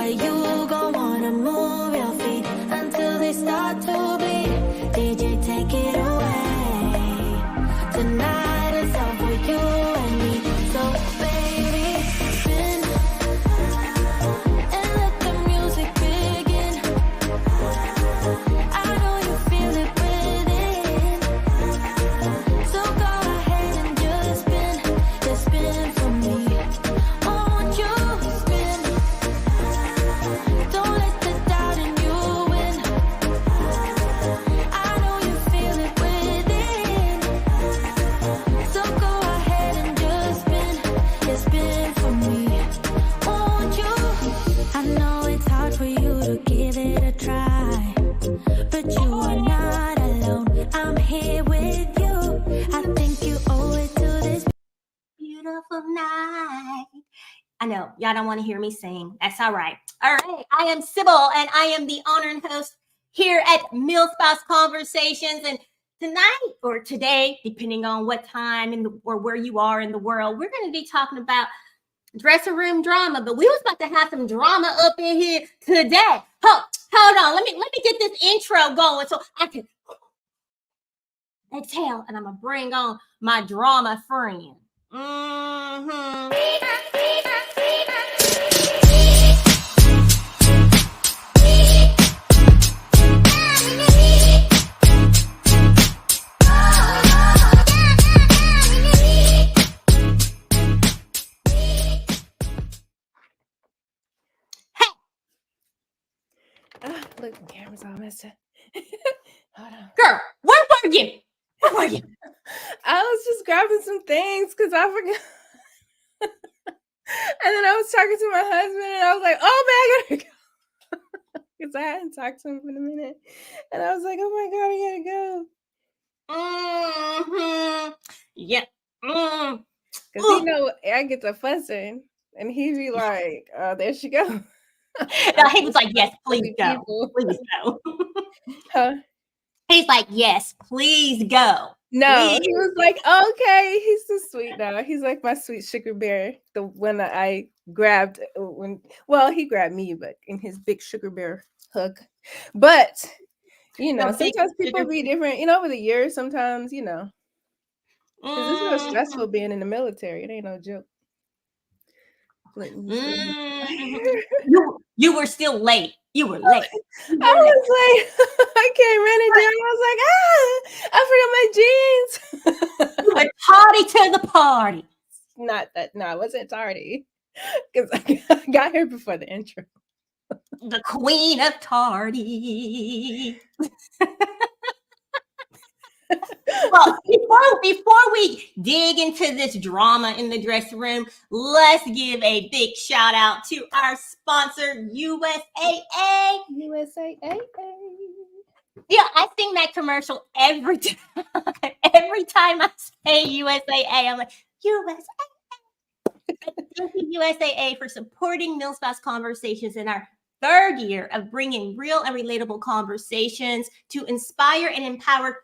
but you gon' wanna move your feet until they start to bleed. DJ, take it away. Tonight is all for you and me. So baby, spin and let the music begin. I know you feel it within. So go ahead and just spin for me. Won't you spin? Don't let the doubt in you win. I know you feel it within. So go ahead and just spin for me. Won't you? I know it's hard for you to give it a try, but you are not alone. I'm here with you. I think you owe it to this beautiful night. I know y'all don't want to hear me sing. That's all right. All right. I am Sybil, and I am the owner and host here at Mill Spouse Conversations. And tonight or today, depending on what time or where you are in the world, we're going to be talking about dressing room drama. But we was about to have some drama up in here today. Hold on. Let me get this intro going so I can exhale, and I'm gonna bring on my drama friend. Look, the camera's all messed up. Hold on. Girl, where were you? Where were you? I was just grabbing some things because I forgot. And then I was talking to my husband and I was like, oh man, I gotta go. Because I hadn't talked to him for a minute. And I was like, oh my God, I gotta go. Yeah. Because you know, I get to fussing and he'd be like, there she go. No, he was like, yes, please go. Please go. Huh? He's like, yes, please go. No, Please. he was like, okay, he's so sweet now. He's like my sweet sugar bear. The one that I grabbed he grabbed me, but in his big sugar bear hug. But, you know, sometimes people be different, over the years, sometimes, because it's real stressful being in the military. It ain't no joke. You were still late. You were late. I was like, I came running down. I was like, I forgot my jeans. You were tardy to the party. Not that. No, I wasn't tardy because I got here before the intro. The queen of tardy. Well, before we dig into this drama in the dressing room, let's give a big shout out to our sponsor, USAA. USAA. Yeah, I sing that commercial every time. Every time I say USAA, I'm like, USAA. Thank you, USAA, for supporting Mill Spouse Conversations in our third year of bringing real and relatable conversations to inspire and empower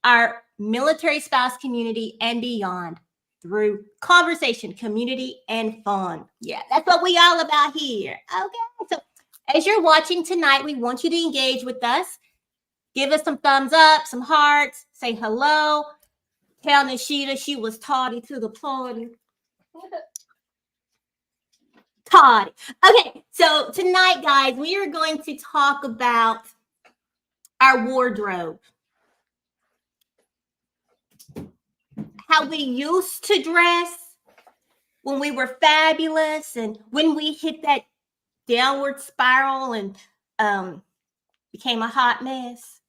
our military spouse community and beyond through conversation, community, and fun. Yeah, that's what we all about here. Okay, so as you're watching tonight, we want you to engage with us. Give us some thumbs up, some hearts, say hello. Tell Nishita she was tardy to the party. Tardy. Okay, so tonight, guys, we are going to talk about our wardrobe. How we used to dress when we were fabulous and when we hit that downward spiral and became a hot mess.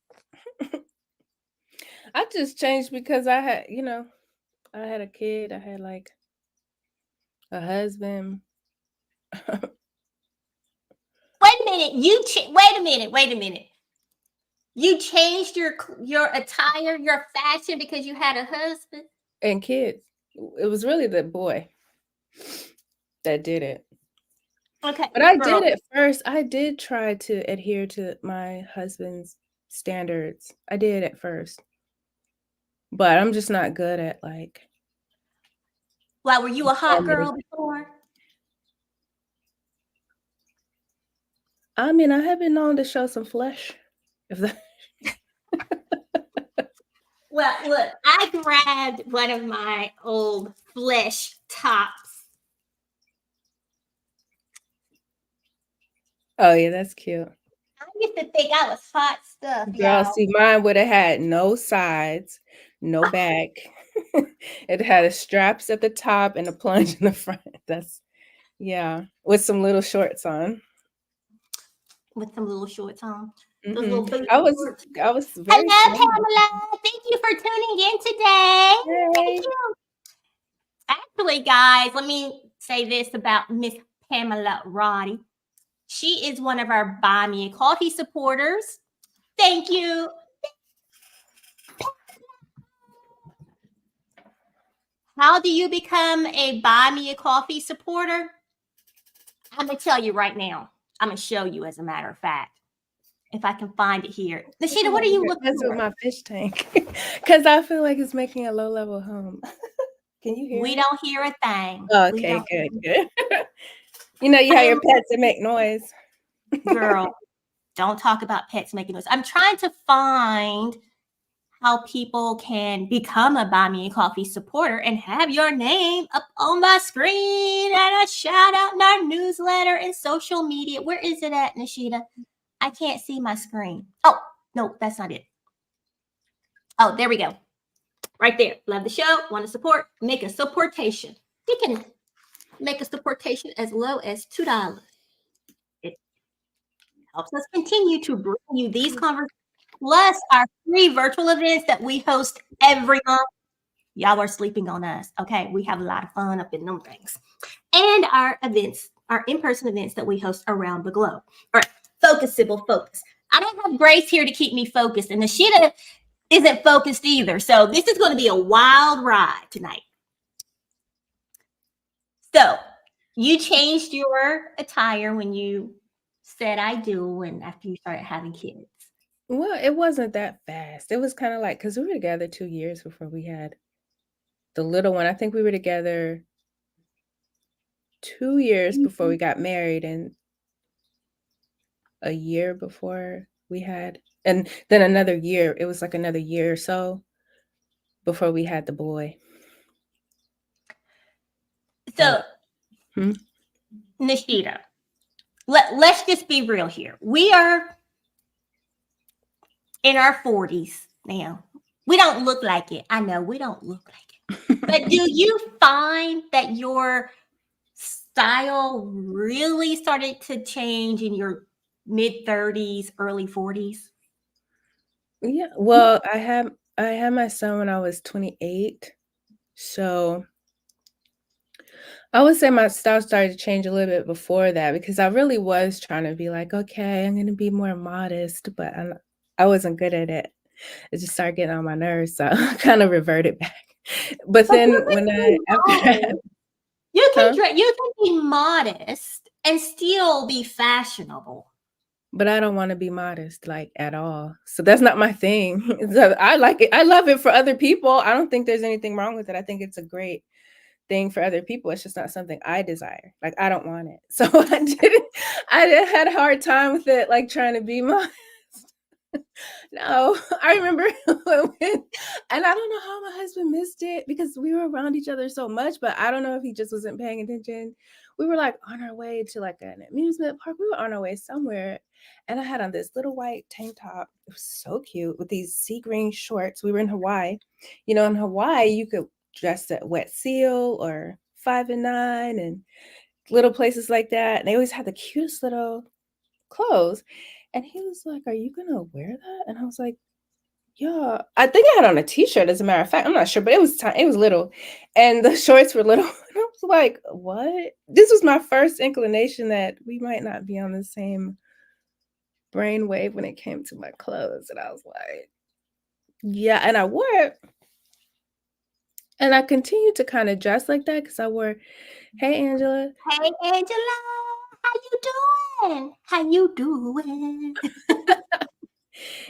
I just changed because I had, I had a kid. I had like a husband. Wait a minute. Wait a minute. You changed your attire, your fashion because you had a husband? And kids. It was really the boy that did it. Okay. But I did it first. I did try to adhere to my husband's standards. I did at first. But I'm just not good at like. Why, were you a hot girl before? I mean, I have been known to show some flesh. If that, Well, look, I grabbed one of my old flesh tops. oh yeah, that's cute. I used to think I was hot stuff, Girl, y'all. see, mine would have had no sides, no back. It had a straps at the top and a plunge in the front. That's yeah, with some little shorts on. With some little shorts on. Those Hmm little booty I was shorts. I was very Hello, small. Pamela. Thank you for tuning in today. Thank Hey. you. Actually, guys, let me say this about Miss Pamela Roddy. She is one of our Buy Me a Coffee supporters. Thank you. How do you become a Buy Me a Coffee supporter? I'm going to tell you right now. I'm going to show you, as a matter of fact, if I can find it here. Nashida, what are you looking That's with for? my fish tank. Because I feel like it's making a low level hum. Can you hear We it? don't hear a thing. Oh, We okay, don't. good, good. You know, you have your pets that make noise. Girl, don't talk about pets making noise. I'm trying to find how people can become a Buy Me a Coffee supporter and have your name up on my screen and a shout out in our newsletter and social media. Where is it at, Nashida? I can't see my screen. Oh, no, that's not it. Oh, there we go. Right there. Love the show. Want to support? Make a supportation. You can make a supportation as low as $2. It helps us continue to bring you these conversations, plus our free virtual events that we host every month. Y'all are sleeping on us. Okay. We have a lot of fun up in them things. And our events, our in-person events that we host around the globe. All right. Focus, Sybil, focus. I don't have Grace here to keep me focused. And Nashida isn't focused either. So this is going to be a wild ride tonight. So you changed your attire when you said I do and after you started having kids. Well, it wasn't that fast. It was kind of like, because we were together 2 years before we had the little one. I think we were together 2 years before we got married and a year before we had, and then another year. It was like another year or so before we had the boy. So, Hmm? Nishida, let's just be real here. We are in our 40s now. We don't look like it. I know we don't look like it. But do you find that your style really started to change in your mid 30s, early 40s? Yeah. Well, I had my son when I was 28. So I would say my style started to change a little bit before that because I really was trying to be like, okay, I'm gonna be more modest, but I wasn't good at it. It just started getting on my nerves, so I kind of reverted back. But But then when I after that, you huh? can be modest and still be fashionable. But I don't want to be modest like at all. So that's not my thing. So I like it. I love it for other people. I don't think there's anything wrong with it. I think it's a great thing for other people. It's just not something I desire. Like I don't want it. So I had a hard time with it, like trying to be modest. No, I remember when, and I don't know how my husband missed it because we were around each other so much, but I don't know if he just wasn't paying attention. We were like on our way to like an amusement park. We were on our way somewhere, and I had on this little white tank top. It was so cute with these sea green shorts. We were in Hawaii. You know, in Hawaii, you could dress at Wet Seal or 5 and 9 and little places like that. And they always had the cutest little clothes. And he was like, "Are you gonna wear that?" And I was like, "Yeah." I think I had on a t-shirt, as a matter of fact. I'm not sure, but it was it was little. And the shorts were little. And I was like, what? This was my first inclination that we might not be on the same brainwave when it came to my clothes. And I was like, yeah. And I wore it. And I continued to kind of dress like that because I wore, hey Angela. Hey Angela, how you doing? How you doing?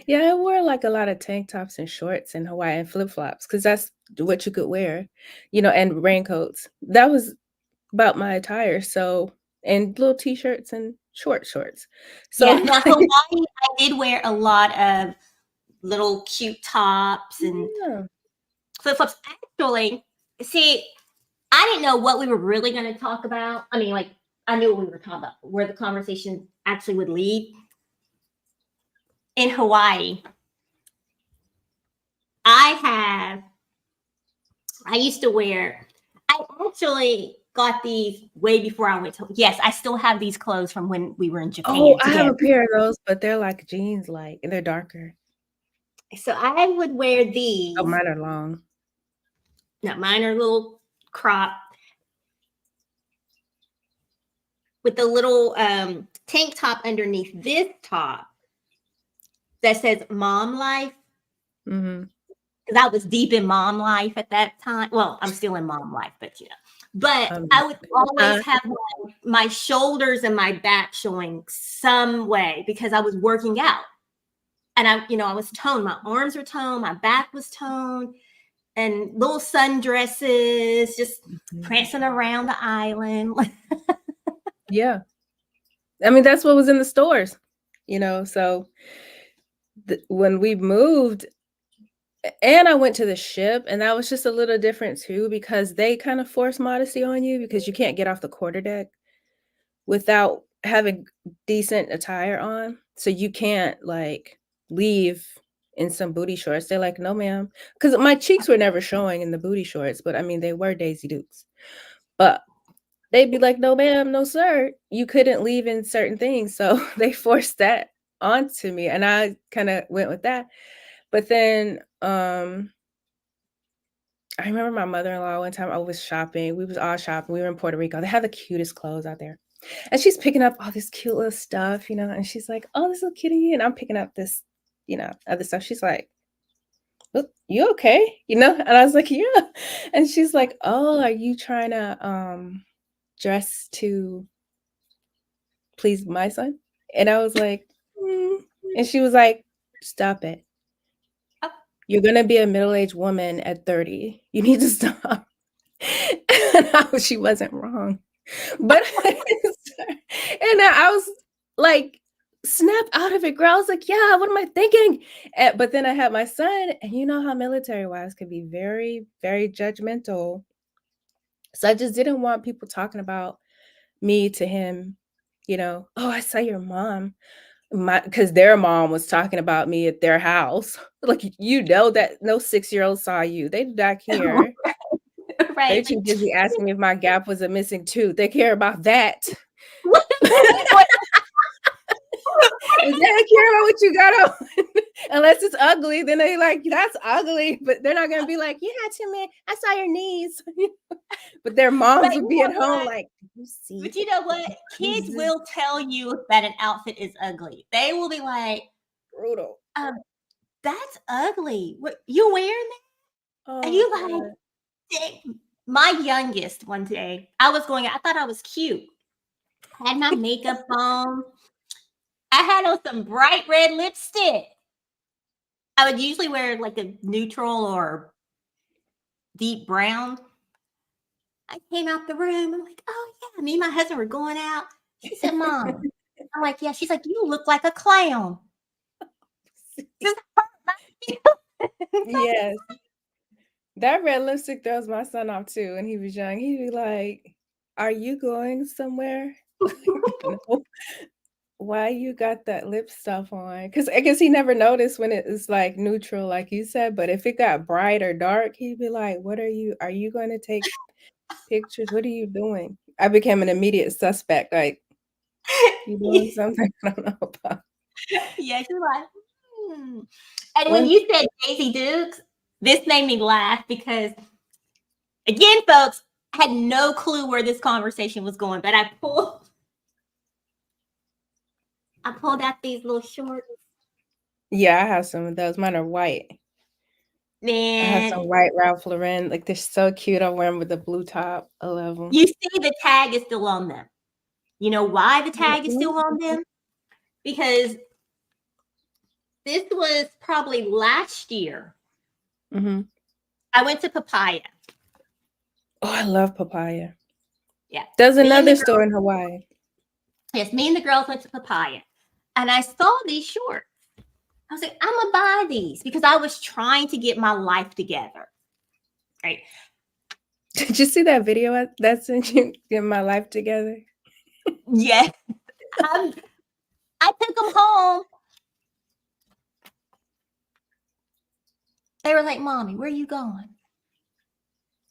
Yeah, I wore like a lot of tank tops and shorts and Hawaiian flip-flops because that's what you could wear, you know, and raincoats. That was about my attire. So, and little t-shirts and shorts. So Yeah, now Hawaii, I did wear a lot of little cute tops and yeah. flip flops. Actually, see, I didn't know what we were really going to talk about. I mean, like, I knew what we were talking about, where the conversation actually would lead. In Hawaii, I used to wear, I actually got these way before I went to, yes, I still have these clothes from when we were in Oh, Japan I have together. a pair of those, but they're like jeans like, and they're darker. So I would wear these. Oh, mine are long. No, mine are little crop with the little tank top underneath this top that says mom life. Mm-hmm. Because I was deep in mom life at that time. Well, I'm still in mom life, but you know. But I would always have my shoulders and my back showing some way because I was working out. And I was toned. My arms were toned, my back was toned, and little sundresses, just prancing around the island. Yeah. I mean, that's what was in the stores, so when we moved, and I went to the ship, and that was just a little different too, because they kind of force modesty on you because you can't get off the quarterdeck without having decent attire on. So you can't like leave in some booty shorts. They're like, no, ma'am. Because my cheeks were never showing in the booty shorts, but I mean, they were Daisy Dukes. But they'd be like, no, ma'am, no, sir. You couldn't leave in certain things. So they forced that onto me. And I kind of went with that. But then I remember my mother-in-law one time I was shopping. We was all shopping. We were in Puerto Rico. They have the cutest clothes out there. And she's picking up all this cute little stuff, and she's like, oh, this is so cute of you. And I'm picking up this, other stuff. She's like, "Look, you okay? And I was like, yeah. And she's like, oh, are you trying to dress to please my son? And I was like, and she was like, stop it. You're gonna be a middle-aged woman at 30. You need to stop. And she wasn't wrong. But and I was like snapped out of it, girl. I was like, yeah, what am I thinking? But then I had my son, and you know how military wives can be very, very judgmental. So I just didn't want people talking about me to him, oh, I saw your mom. Because their mom was talking about me at their house. Like, that no 6-year-old saw you. They do not care. Right. They're too busy asking me if my gap was a missing tooth. They care about that. If they don't care about what you got on, unless it's ugly, then they like, that's ugly. But they're not gonna be like, yeah, Timmy, I saw your knees. But their moms would be at home like, you see. But you know what? Kids will tell you that an outfit is ugly. They will be like, brutal. That's ugly. What you wearing that? Oh, and you like, dang. My youngest one day, I thought I was cute. I had my makeup on. I had on some bright red lipstick. I would usually wear like a neutral or deep brown. I came out the room. I'm like, oh yeah, me and my husband were going out. She said, Mom. I'm like, yeah. She's like, you look like a clown. Yes. That red lipstick throws my son off too. When he was young, he'd be like, are you going somewhere? No. Why you got that lip stuff on? Because I guess he never noticed when it was like neutral, like you said. But if it got bright or dark, he'd be like, what are you going to take pictures? What are you doing? I became an immediate suspect. Like, you doing something I don't know about. Yeah, she's like, And when you said Daisy Dukes, this made me laugh because, again, folks, I had no clue where this conversation was going, but I pulled out these little shorts. Yeah, I have some of those. Mine are white. Man, I have some white Ralph Lauren. Like, they're so cute. I wear them with the blue top. I love them. You see the tag is still on them. You know why the tag is still on them? Because this was probably last year. Mm-hmm. I went to Papaya. Oh, I love Papaya. Yeah. There's another store in Hawaii. Yes, me and the girls went to Papaya, and I saw these shorts. I was like, I'm gonna buy these because I was trying to get my life together. Right? Did you see that video that sent you get my life together? Yes. I took them home. They were like, Mommy, where are you going?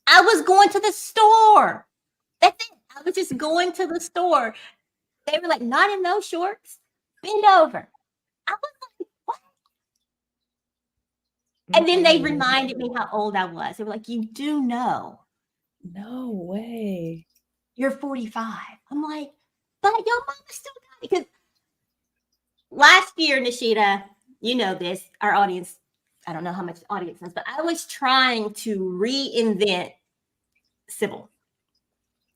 I was going to the store. That's it. I was just going to the store. They were like, not in those shorts. Bend over. I was like, what? And then they reminded me how old I was. They were like, you do know. No way. You're 45. I'm like, but your mama still got it. Because last year, Nishita, you know this, our audience, I don't know how much audience knows, but I was trying to reinvent Sybil.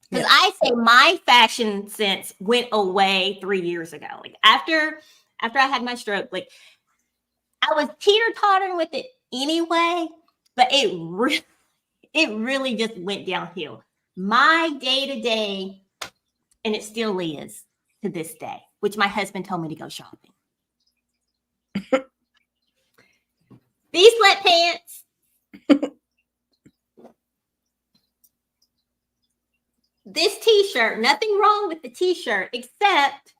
Because I say my fashion sense went away 3 years ago. Like after I had my stroke, like I was teeter-tottering with it anyway, but it really just went downhill. My day-to-day, and it still is to this day, which my husband told me to go shopping. These sweatpants. This t-shirt, nothing wrong with the t-shirt, except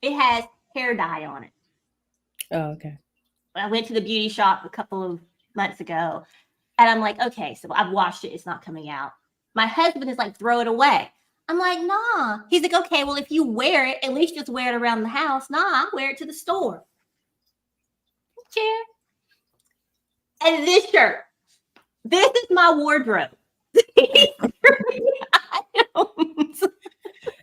it has hair dye on it. Oh, okay. I went to the beauty shop a couple of months ago, and I'm like, okay, so I've washed it. It's not coming out. My husband is like, throw it away. I'm like, nah. He's like, okay, well, if you wear it, at least just wear it around the house. Nah, I wear it to the store. Chair. And this shirt. This is my wardrobe.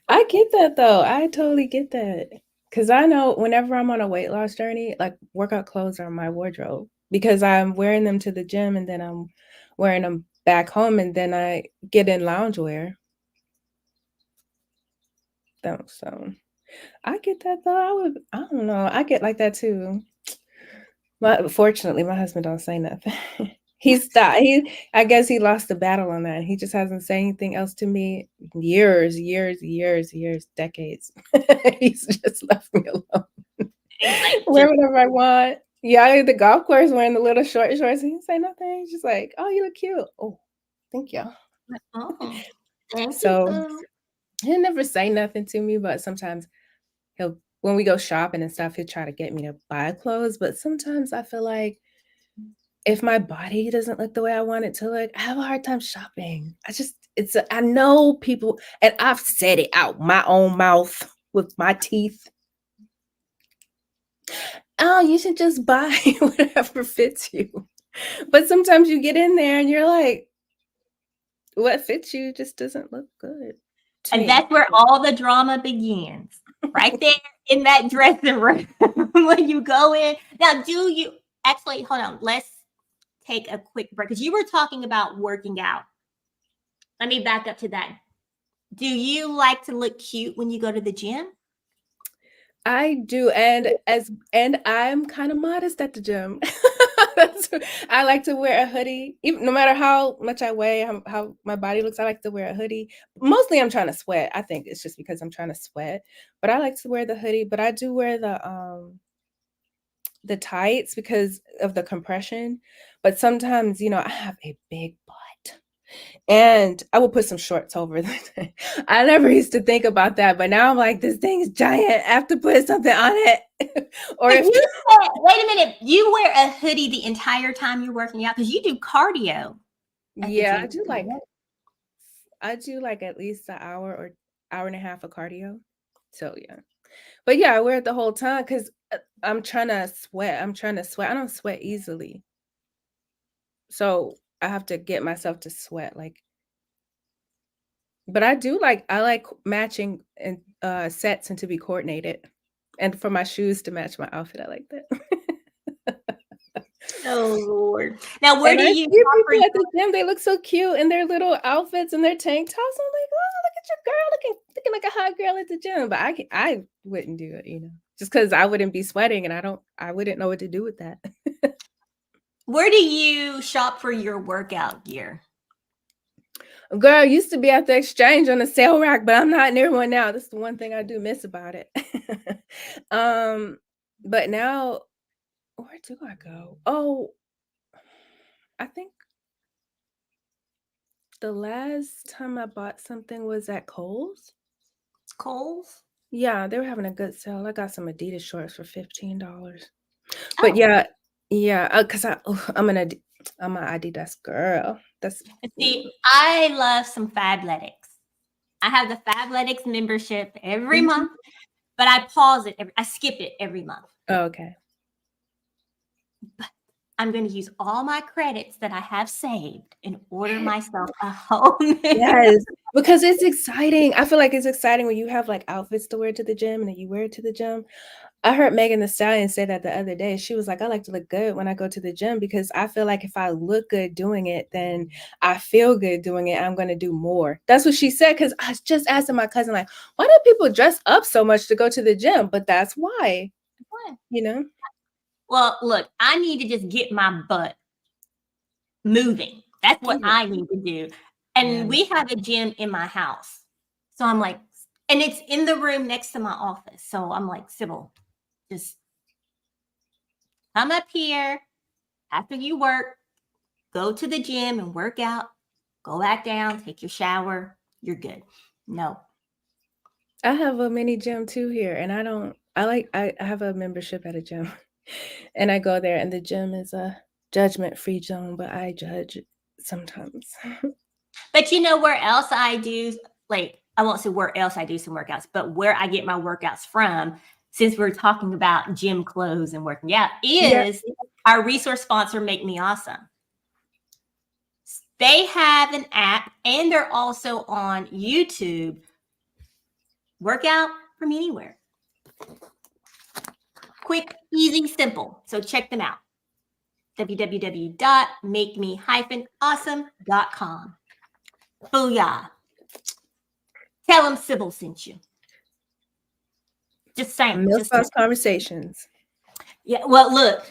I get that though. I totally get that. Because I know whenever I'm on a weight loss journey, like workout clothes are my wardrobe because I'm wearing them to the gym and then I'm wearing them back home and then I get in loungewear. So I get that though. I don't know. I get like that too. But fortunately, my husband don't say nothing. He stopped. I guess he lost the battle on that. He just hasn't said anything else to me years, decades. He's just left me alone. Wear whatever I want. Yeah, I at the golf course wearing the little short shorts. He didn't say nothing. He's just like, "Oh, you look cute." Oh, thank you. Oh, thank So you. he'll never say nothing to me, but sometimes when we go shopping and stuff, he'll try to get me to buy clothes. But sometimes I feel like if my body doesn't look the way I want it to look, I have a hard time shopping. I know people, and I've said it out my own mouth with my teeth. Oh, you should just buy whatever fits you. But sometimes you get in there and you're like, what fits you just doesn't look good. And that's where all the drama begins. Right there in that dressing room. When you go in. Now, actually, hold on. Let's take a quick break because you were talking about working out. Let me back up to that. Do you like to look cute when you go to the gym? I do, and I'm kind of modest at the gym. I like to wear a hoodie, even no matter how much I weigh, how my body looks. I like to wear a hoodie. Mostly, I'm trying to sweat. I think it's just because I'm trying to sweat, but I like to wear the hoodie. But I do wear the tights because of the compression. But sometimes, I have a big butt. And I will put some shorts over them. I never used to think about that, but now I'm like, this thing is giant. I have to put something on it. Or if you said, wait a minute, you wear a hoodie the entire time you're working out because you do cardio. Yeah, I do like at least an hour or hour and a half of cardio. So yeah. But yeah, I wear it the whole time because I'm trying to sweat. I don't sweat easily. So I have to get myself to sweat but I like matching and sets and to be coordinated, and for my shoes to match my outfit. I like that. Oh Lord! Now, where And do I you see people at the gym? They look so cute in their little outfits and their tank tops. I'm like, oh, look at your girl looking like a hot girl at the gym. But I wouldn't do it, just because I wouldn't be sweating and I wouldn't know what to do with that. Where do you shop for your workout gear? Girl, used to be at the exchange on the sale rack, but I'm not near one now. That's the one thing I do miss about it. But now, where do I go? Oh, I think the last time I bought something was at Kohl's. Kohl's? Yeah, they were having a good sale. I got some Adidas shorts for $15. But Oh. yeah, because I'm an Adidas girl. That's See, I love some Fabletics. I have the Fabletics membership every Mhm. month, but I pause it. I skip it every month. Oh, okay. I'm going to use all my credits that I have saved and order myself a whole new. Yes, because it's exciting. I feel like it's exciting when you have like outfits to wear to the gym and then you wear it to the gym. I heard Megan Thee Stallion say that the other day. She was like, I like to look good when I go to the gym because I feel like if I look good doing it, then I feel good doing it. I'm going to do more. That's what she said. Because I was just asking my cousin, like, why do people dress up so much to go to the gym? But that's why, you know? Well, look, I need to just get my butt moving. That's what Yeah. I need to do. And Yeah. we have a gym in my house. So I'm like, and it's in the room next to my office. So I'm like, Sybil, just come up here after you work, go to the gym and work out, go back down, take your shower. You're good. No. I have a mini gym too here, and I have a membership at a gym, and I go there, and the gym is a judgment-free zone, but I judge sometimes. But you know where else I do, like, I won't say where else I do some workouts, but where I get my workouts from, since we're talking about gym clothes and working out, is our resource sponsor, Make Me Awesome. They have an app and they're also on YouTube. Workout from anywhere. Quick, easy, simple. So check them out. www.makeme-awesome.com. Booyah. Tell them Sybil sent you. Just saying. Milk Spouse Conversations. Yeah, well, look.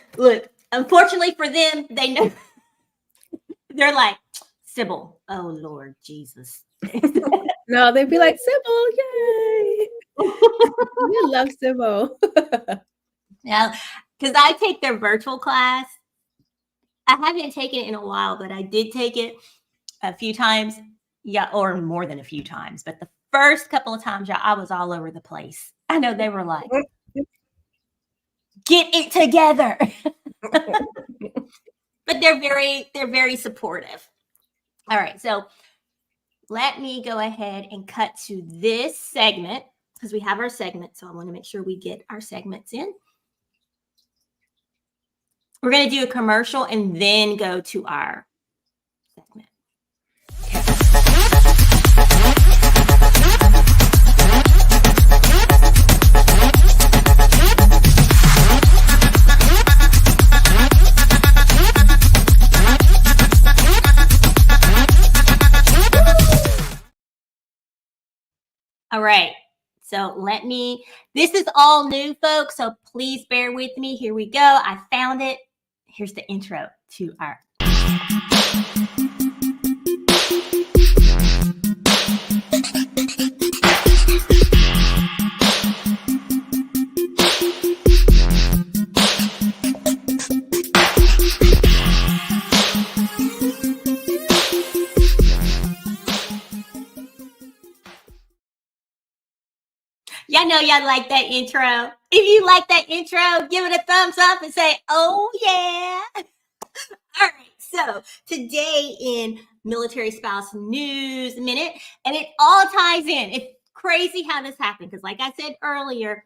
Unfortunately for them, they know. They're like, Sybil, oh Lord Jesus. No, they'd be like, Sybil, yay. We love Sybil. Yeah, because I take their virtual class. I haven't taken it in a while, but I did take it a few times. Yeah, or more than a few times. But the first couple of times, I was all over the place. I know they were like, get it together. But they're very supportive. All right, so let me go ahead and cut to this segment because we have our segment. So I want to make sure we get our segments in. We're going to do a commercial and then go to our segment. All right. So this is all new, folks. So please bear with me. Here we go. I found it. Here's the intro to our. Y'all know y'all like that intro. If you like that intro, give it a thumbs up and say, oh, yeah. All right. So today in Military Spouse News Minute, and it all ties in. It's crazy how this happened because like I said earlier,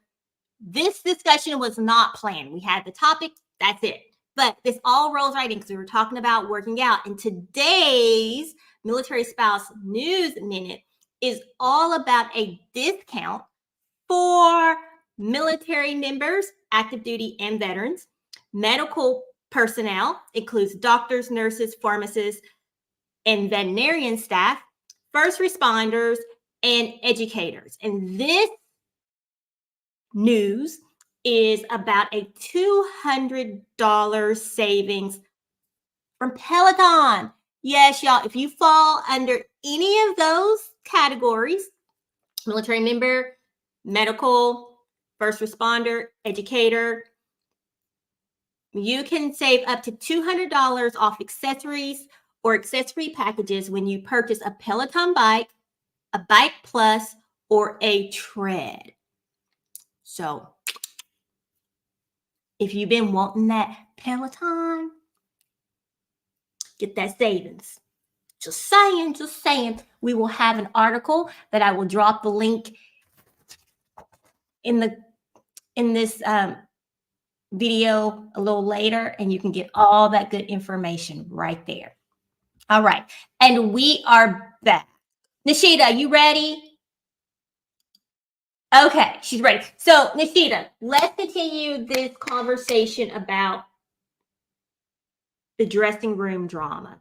this discussion was not planned. We had the topic. That's it. But this all rolls right in because we were talking about working out. And today's Military Spouse News Minute is all about a discount for military members, active duty and veterans, medical personnel, includes doctors, nurses, pharmacists, and veterinarian staff, first responders, and educators. And this news is about a $200 savings from Peloton. Yes, y'all, if you fall under any of those categories, military member, medical, first responder, educator, you can save up to $200 off accessories or accessory packages when you purchase a Peloton bike, a Bike Plus, or a tread. So if you've been wanting that Peloton, get that savings. Just saying. We will have an article that I will drop the link in this video a little later, and you can get all that good information right there. All right, and we are back. Nishita, you ready? Okay, she's ready. So, Nishita, let's continue this conversation about the dressing room drama.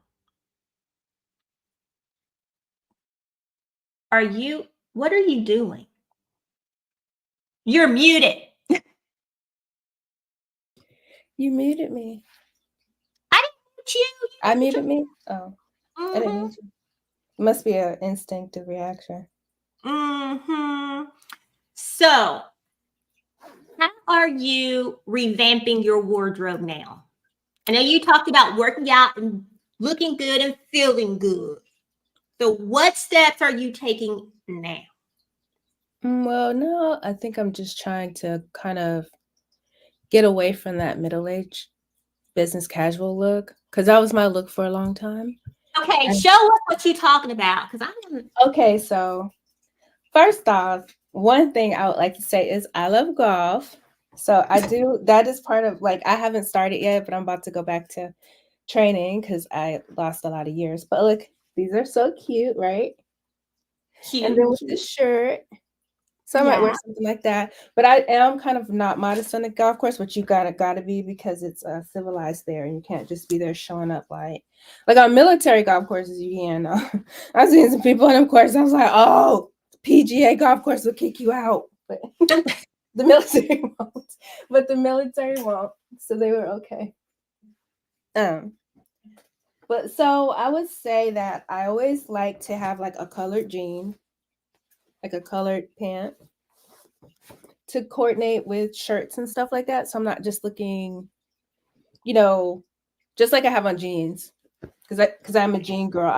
What are you doing? You're muted. You muted me. I didn't mute you. I muted me? Oh, I didn't Mhm. mute you. It must be an instinctive reaction. Mhm. So, how are you revamping your wardrobe now? I know you talked about working out and looking good and feeling good. So, what steps are you taking now? Well, no, I think I'm just trying to kind of get away from that middle-aged business casual look because that was my look for a long time. Okay, And- show us what you're talking about because I'm. Okay, so first off, one thing I would like to say is I love golf. So I do, that is part of, like, I haven't started yet, but I'm about to go back to training because I lost a lot of years. But look, these are so cute, right? Cute. And then with the shirt, so I might wear something like that. But I am kind of not modest on the golf course, but you gotta be because it's civilized there, and you can't just be there showing up like on military golf courses. You can. I've seen some people on them courses. I was like, oh, PGA golf course will kick you out, but the military won't. But the military won't, so they were okay. But so I would say that I always like to have like a colored jean, like a colored pant, to coordinate with shirts and stuff like that. So I'm not just looking, just like I have on jeans. Because I'm a jean girl.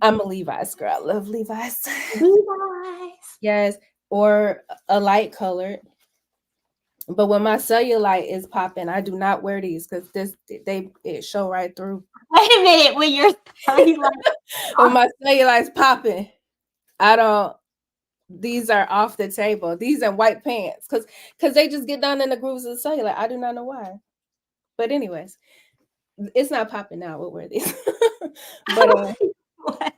I'm a Levi's girl. I love Levi's. Levi's. Yes. Or a light color. But when my cellulite is popping, I do not wear these because it show right through. Wait a minute, when you're When my cellulite's popping, I don't. These are off the table. These are white pants because they just get down in the grooves of the cellulite. I do not know why. But anyways, it's not popping now. We'll wear these. But what?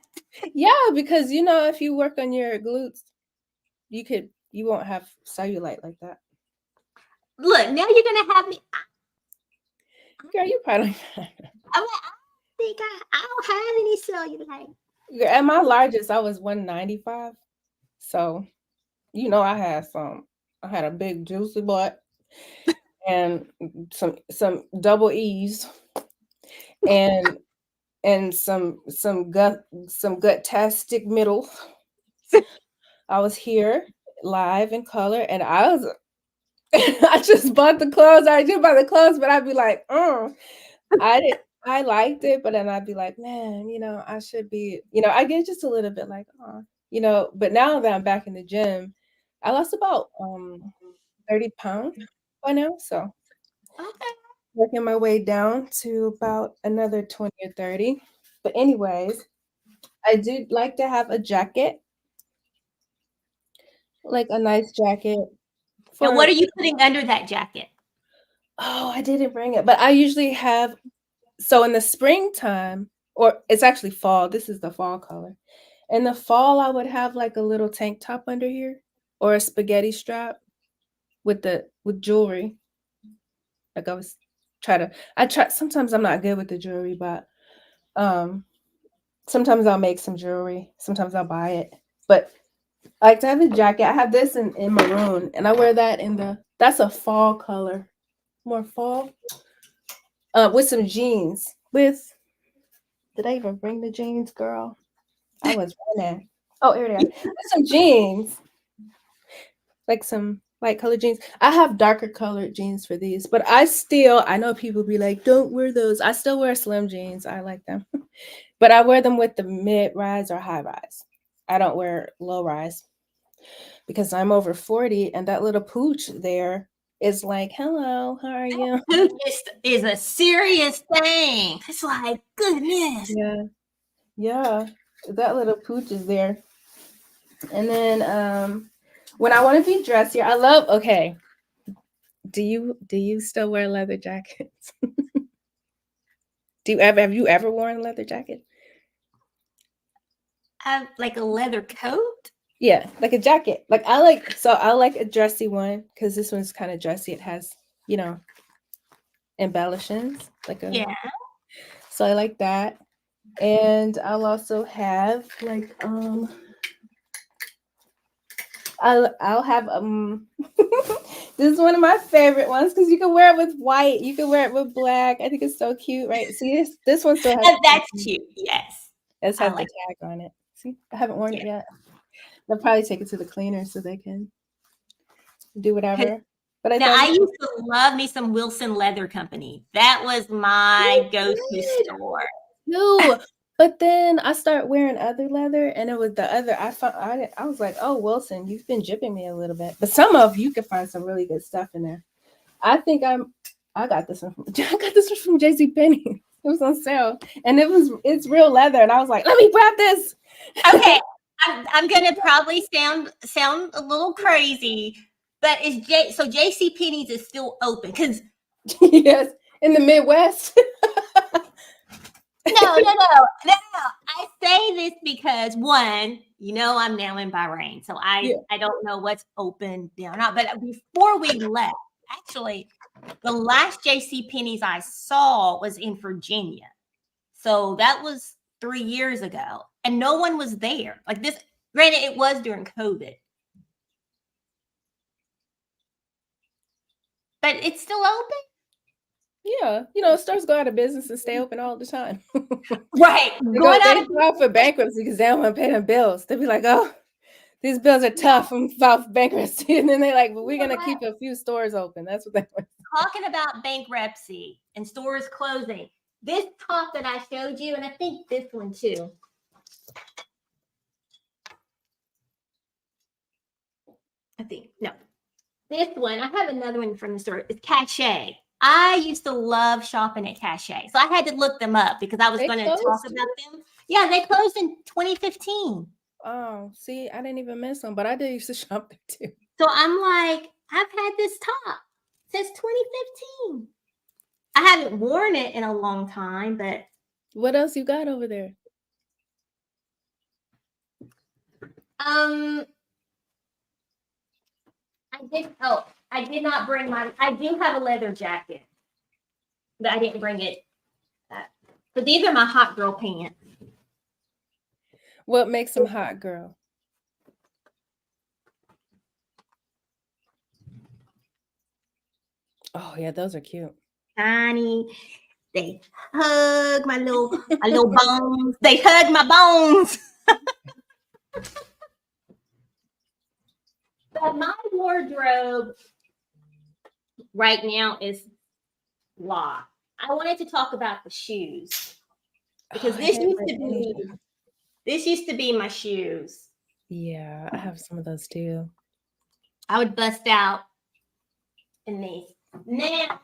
yeah, because if you work on your glutes, you won't have cellulite like that. Look, now you're gonna have me. Girl, you probably I don't have any cellulite. Girl, at my largest, I was 195. So I had a big juicy butt and some double E's and some gut-tastic middle. I was here live in color, and I just bought the clothes. I did buy the clothes, but I'd be like, I liked it, but then I'd be like, man, I should be, I get just a little bit like, but now that I'm back in the gym, I lost about 30 pounds by now. So Okay. working my way down to about another 20 or 30. But anyways, I do like to have a jacket, like a nice jacket. And what are you putting under that jacket? Oh, I didn't bring it, but I usually have. So in the springtime, or it's actually fall, this is the fall color. In the fall, I would have like a little tank top under here or a spaghetti strap with jewelry. Like sometimes I'm not good with the jewelry, but sometimes I'll make some jewelry. Sometimes I'll buy it. But I like to have a jacket. I have this in maroon, and I wear that that's a fall color. More fall. With some jeans. Did I even bring the jeans, girl? I was running. Oh, here they are. There's some jeans, like some light colored jeans. I have darker colored jeans for these, but I know people be like, don't wear those. I still wear slim jeans. I like them, but I wear them with the mid rise or high rise. I don't wear low rise because I'm over 40, and that little pooch there is like, hello, how are you? Pooch is a serious thing. It's like, goodness. Yeah, yeah, that little pooch is there. And then when I want to be dressier, I love. Okay, do you still wear leather jackets? Have you ever worn a leather jacket? Like a leather coat. Yeah, like a jacket. I like a dressy one because this one's kind of dressy. It has, you know, embellishments. Yeah. So I like that. And I'll also have like I'll have this is one of my favorite ones because you can wear it with white, you can wear it with black. I think it's so cute, right? See this one still has That's cute. Yes. It's I has like the tag on it. See, I haven't worn it Yeah. yet. They'll probably take it to the cleaner so they can do whatever. But I Now, thought I used to love me some Wilson Leather Company. That was my go-to store. no. But then I start wearing other leather, and it was the other. I was like, oh Wilson, you've been jipping me a little bit. But some of you can find some really good stuff in there. I think I got this one from JC Penney. It was on sale, and it's real leather, and I was like, let me grab this. Okay, I'm gonna probably sound a little crazy, but so JC Penney's is still open because Yes, in the Midwest. no. I say this because one, I'm now in Bahrain, so I don't know what's open there or not. But before we left, actually, the last JC Penney's I saw was in Virginia, so that was 3 years ago, and no one was there. Like this, granted, it was during COVID, but it's still open. Yeah, stores go out of business and stay open all the time. Right. They file for bankruptcy because they don't want to pay them bills. They'll be like, oh, these bills are tough and file for bankruptcy. And then they're like, well, we're going to keep a few stores open. That's what they want. Talking about bankruptcy and stores closing, this top that I showed you, and I think this one too. This one, I have another one from the store. It's Cachet. I used to love shopping at Cachet. So I had to look them up because I was going to talk about them. Yeah, they closed in 2015. Oh, see, I didn't even miss them, but I did used to shop there too. So I'm like, I've had this top since 2015. I haven't worn it in a long time, but. What else you got over there? I did not bring I do have a leather jacket, but I didn't bring it. But these are my hot girl pants. What makes them hot, girl? Oh yeah, those are cute. Tiny. They hug my little bones. They hug my bones. But my wardrobe right now is locked. I wanted to talk about the shoes because this used to be my shoes. Yeah, I have some of those too. I would bust out in these. Now,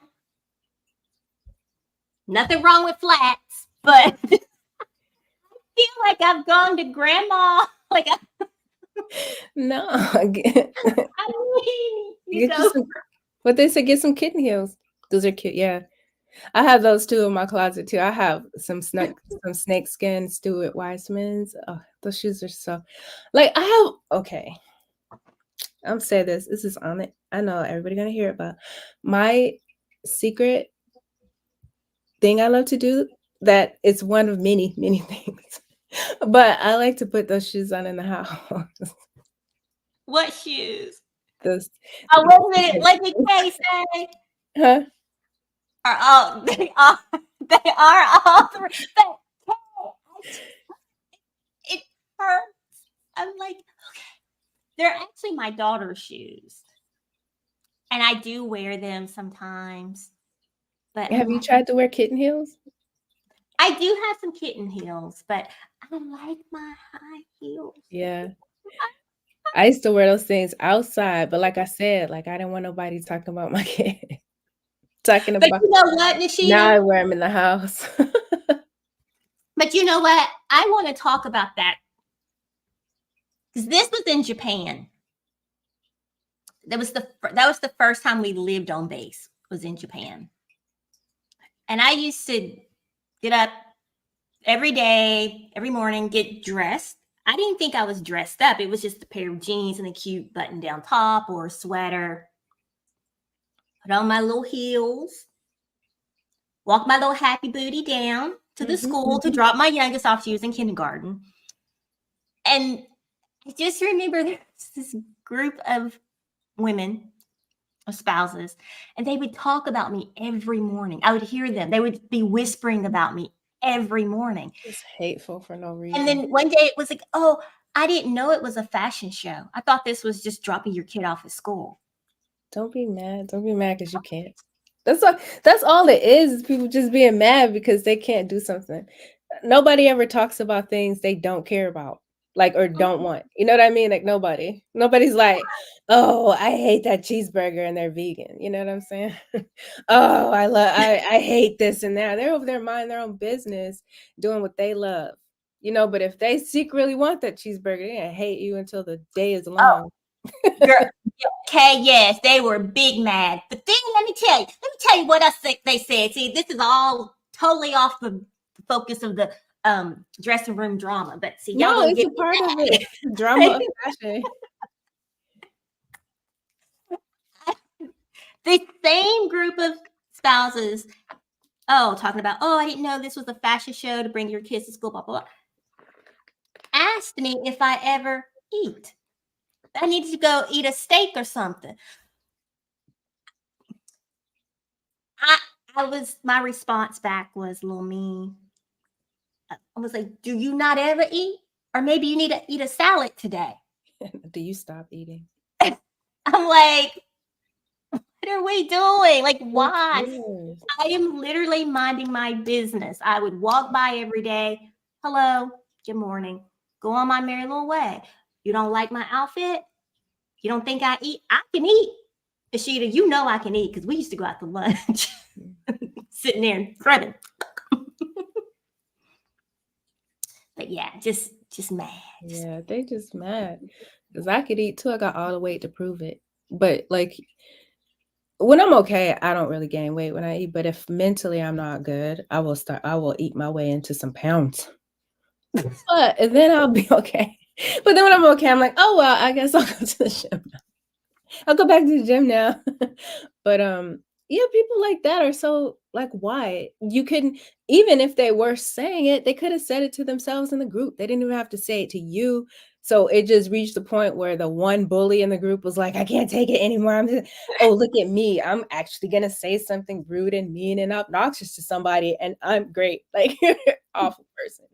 nothing wrong with flats, but I feel like I've gone to grandma. Like, no, get what they say, get some kitten heels. Those are cute. Yeah, I have those too in my closet too. I have some snakeskin Stuart Weitzmans. Oh, those shoes are so. Like okay. I'm saying this. This is on it. I know everybody gonna hear it, but my secret thing I love to do that it's one of many, many things. But I like to put those shoes on in the house. What shoes? Those. Oh, wait a minute. Let me say. Huh? They are all three. It hurts. I'm like, okay. They're actually my daughter's shoes. And I do wear them sometimes. But Have you tried to wear kitten heels? I do have some kitten heels, but I like my high heels. Yeah. I used to wear those things outside, but like I said, like I didn't want nobody talking about my kid. Talking But about you know what, now Nishita? I wear them in the house. But you know what? I want to talk about that. Because this was in Japan. That was the first time we lived on base, was in Japan. And I used to get up every day, every morning, get dressed. I didn't think I was dressed up. It was just a pair of jeans and a cute button-down top or a sweater. Put on my little heels. Walk my little happy booty down to the school to drop my youngest off. She was in kindergarten. And I just remember there was this group of women, of spouses, and they would talk about me every morning. I would hear them. They would be whispering about me every morning. It's hateful for no reason. And then one day it was like, oh, I didn't know it was a fashion show. I thought this was just dropping your kid off at school. Don't be mad. Don't be mad because you can't. That's all it is people just being mad because they can't do something. Nobody ever talks about things they don't care about, like, or don't want. You know what I mean? Like nobody's like, oh, I hate that cheeseburger and they're vegan. You know what I'm saying? Oh, I hate this and that. They're over there minding their own business, doing what they love. You know, but if they secretly want that cheeseburger, they're gonna hate you until the day is long. Girl, okay, yes, they were big mad. But then let me tell you what else they said. See, this is all totally off the focus of the dressing room drama. But see, y'all No, gonna it's get a part of it. Drama of fashion. the same group of spouses. Oh, talking about, oh, I didn't know this was a fashion show to bring your kids to school, blah, blah, blah. Asked me if I ever eat. I needed to go eat a steak or something. My response back was a little mean. I was like, do you not ever eat? Or maybe you need to eat a salad today. Do you stop eating? I'm like, what are we doing? Like, why? Yes. I am literally minding my business. I would walk by every day. Hello, good morning. Go on my merry little way. You don't like my outfit? You don't think I eat? I can eat. Ashita, you know I can eat because we used to go out to lunch. Sitting there and crubbing. But yeah, just mad. Yeah, they just mad. Because I could eat too. I got all the weight to prove it. But like when I'm okay, I don't really gain weight when I eat. But if mentally I'm not good, I will eat my way into some pounds. And then I'll be okay. But then when I'm okay, I'm like, oh well, I guess I'll go to the gym now. I'll go back to the gym now. But yeah, people like that are so like, why? You couldn't, even if they were saying it, they could have said it to themselves in the group. They didn't even have to say it to you. So it just reached the point where the one bully in the group was like, I can't take it anymore. Oh, look at me. I'm actually gonna say something rude and mean and obnoxious to somebody, and I'm great. Like, awful person.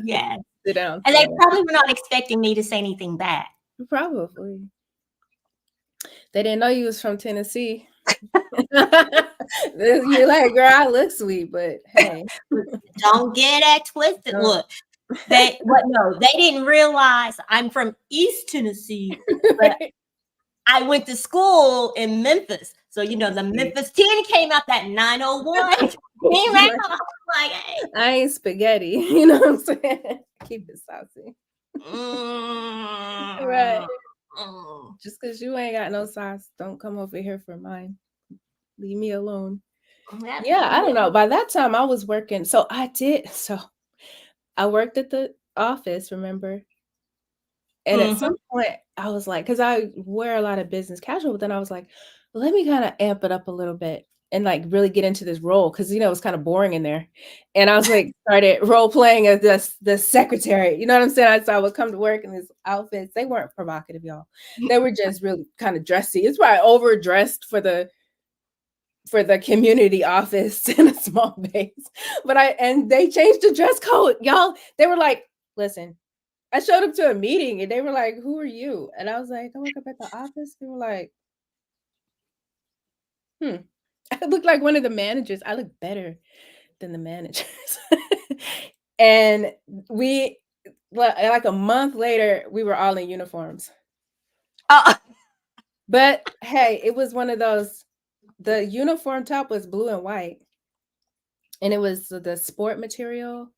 Yeah. Sit down. And they probably were not expecting me to say anything bad. Probably. They didn't know you was from Tennessee. You're like, girl, I look sweet, but hey. Don't get that twisted. No. Look, they didn't realize I'm from East Tennessee, but I went to school in Memphis. So, you know, the Memphis 10 came out that 901. Came out, like, hey. I ain't spaghetti. You know what I'm saying? Keep it saucy. Right. Just because you ain't got no sauce, don't come over here for mine. Leave me alone. Yeah, I don't know. By that time I was working. So I worked at the office, remember? And at some point I was like, because I wear a lot of business casual, but then I was like, let me kind of amp it up a little bit and like really get into this role because, you know, it was kind of boring in there. And I was like, started role playing as the secretary. You know what I'm saying? So I would come to work in these outfits. They weren't provocative, y'all. They were just really kind of dressy. It's probably overdressed for the for the community office in a small base. But they changed the dress code, y'all. They were like, listen, I showed up to a meeting and they were like, who are you? And I was like, I work up at the office. They were like, I look like one of the managers. I look better than the managers. And like a month later, we were all in uniforms. Oh, But hey, it was one of those, the uniform top was blue and white. And it was the sport material.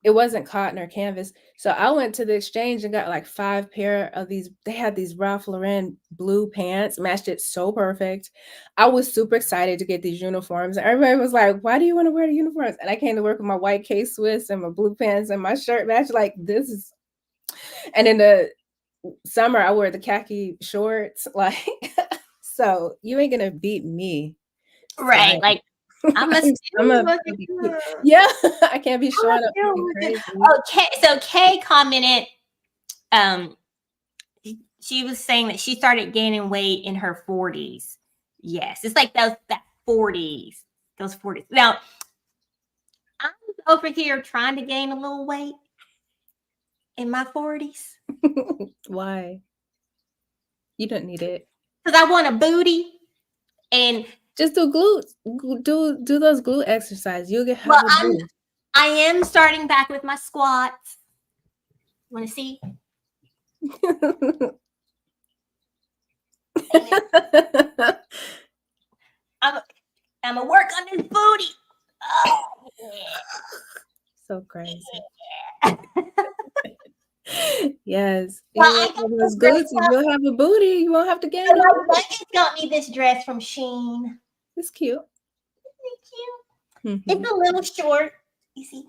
It wasn't cotton or canvas. So I went to the exchange and got like 5 pair of these. They had these Ralph Lauren blue pants, matched it so perfect. I was super excited to get these uniforms. And everybody was like, why do you want to wear the uniforms? And I came to work with my white K-Swiss and my blue pants and my shirt matched. Like, this is, and in the summer, I wear the khaki shorts. Like, so you ain't gonna beat me. right. Fine. Like, I'm a yeah, I can't be showing up looking crazy. Okay, so Kay commented, she was saying that she started gaining weight in her 40s. Yes, it's like those 40s. Now, I'm over here trying to gain a little weight in my 40s. Why? You don't need it. Because I want a booty. And just do glutes. Do those glute exercises. You'll get I am starting back with my squats. Want to see? I'm gonna work on this booty. Oh, yeah. So crazy. Yes. Well, those glutes, you'll have a booty. You won't have to gain it. My buddy got me this dress from Shein. It's cute. Isn't it cute? Mm-hmm. It's a little short. You see?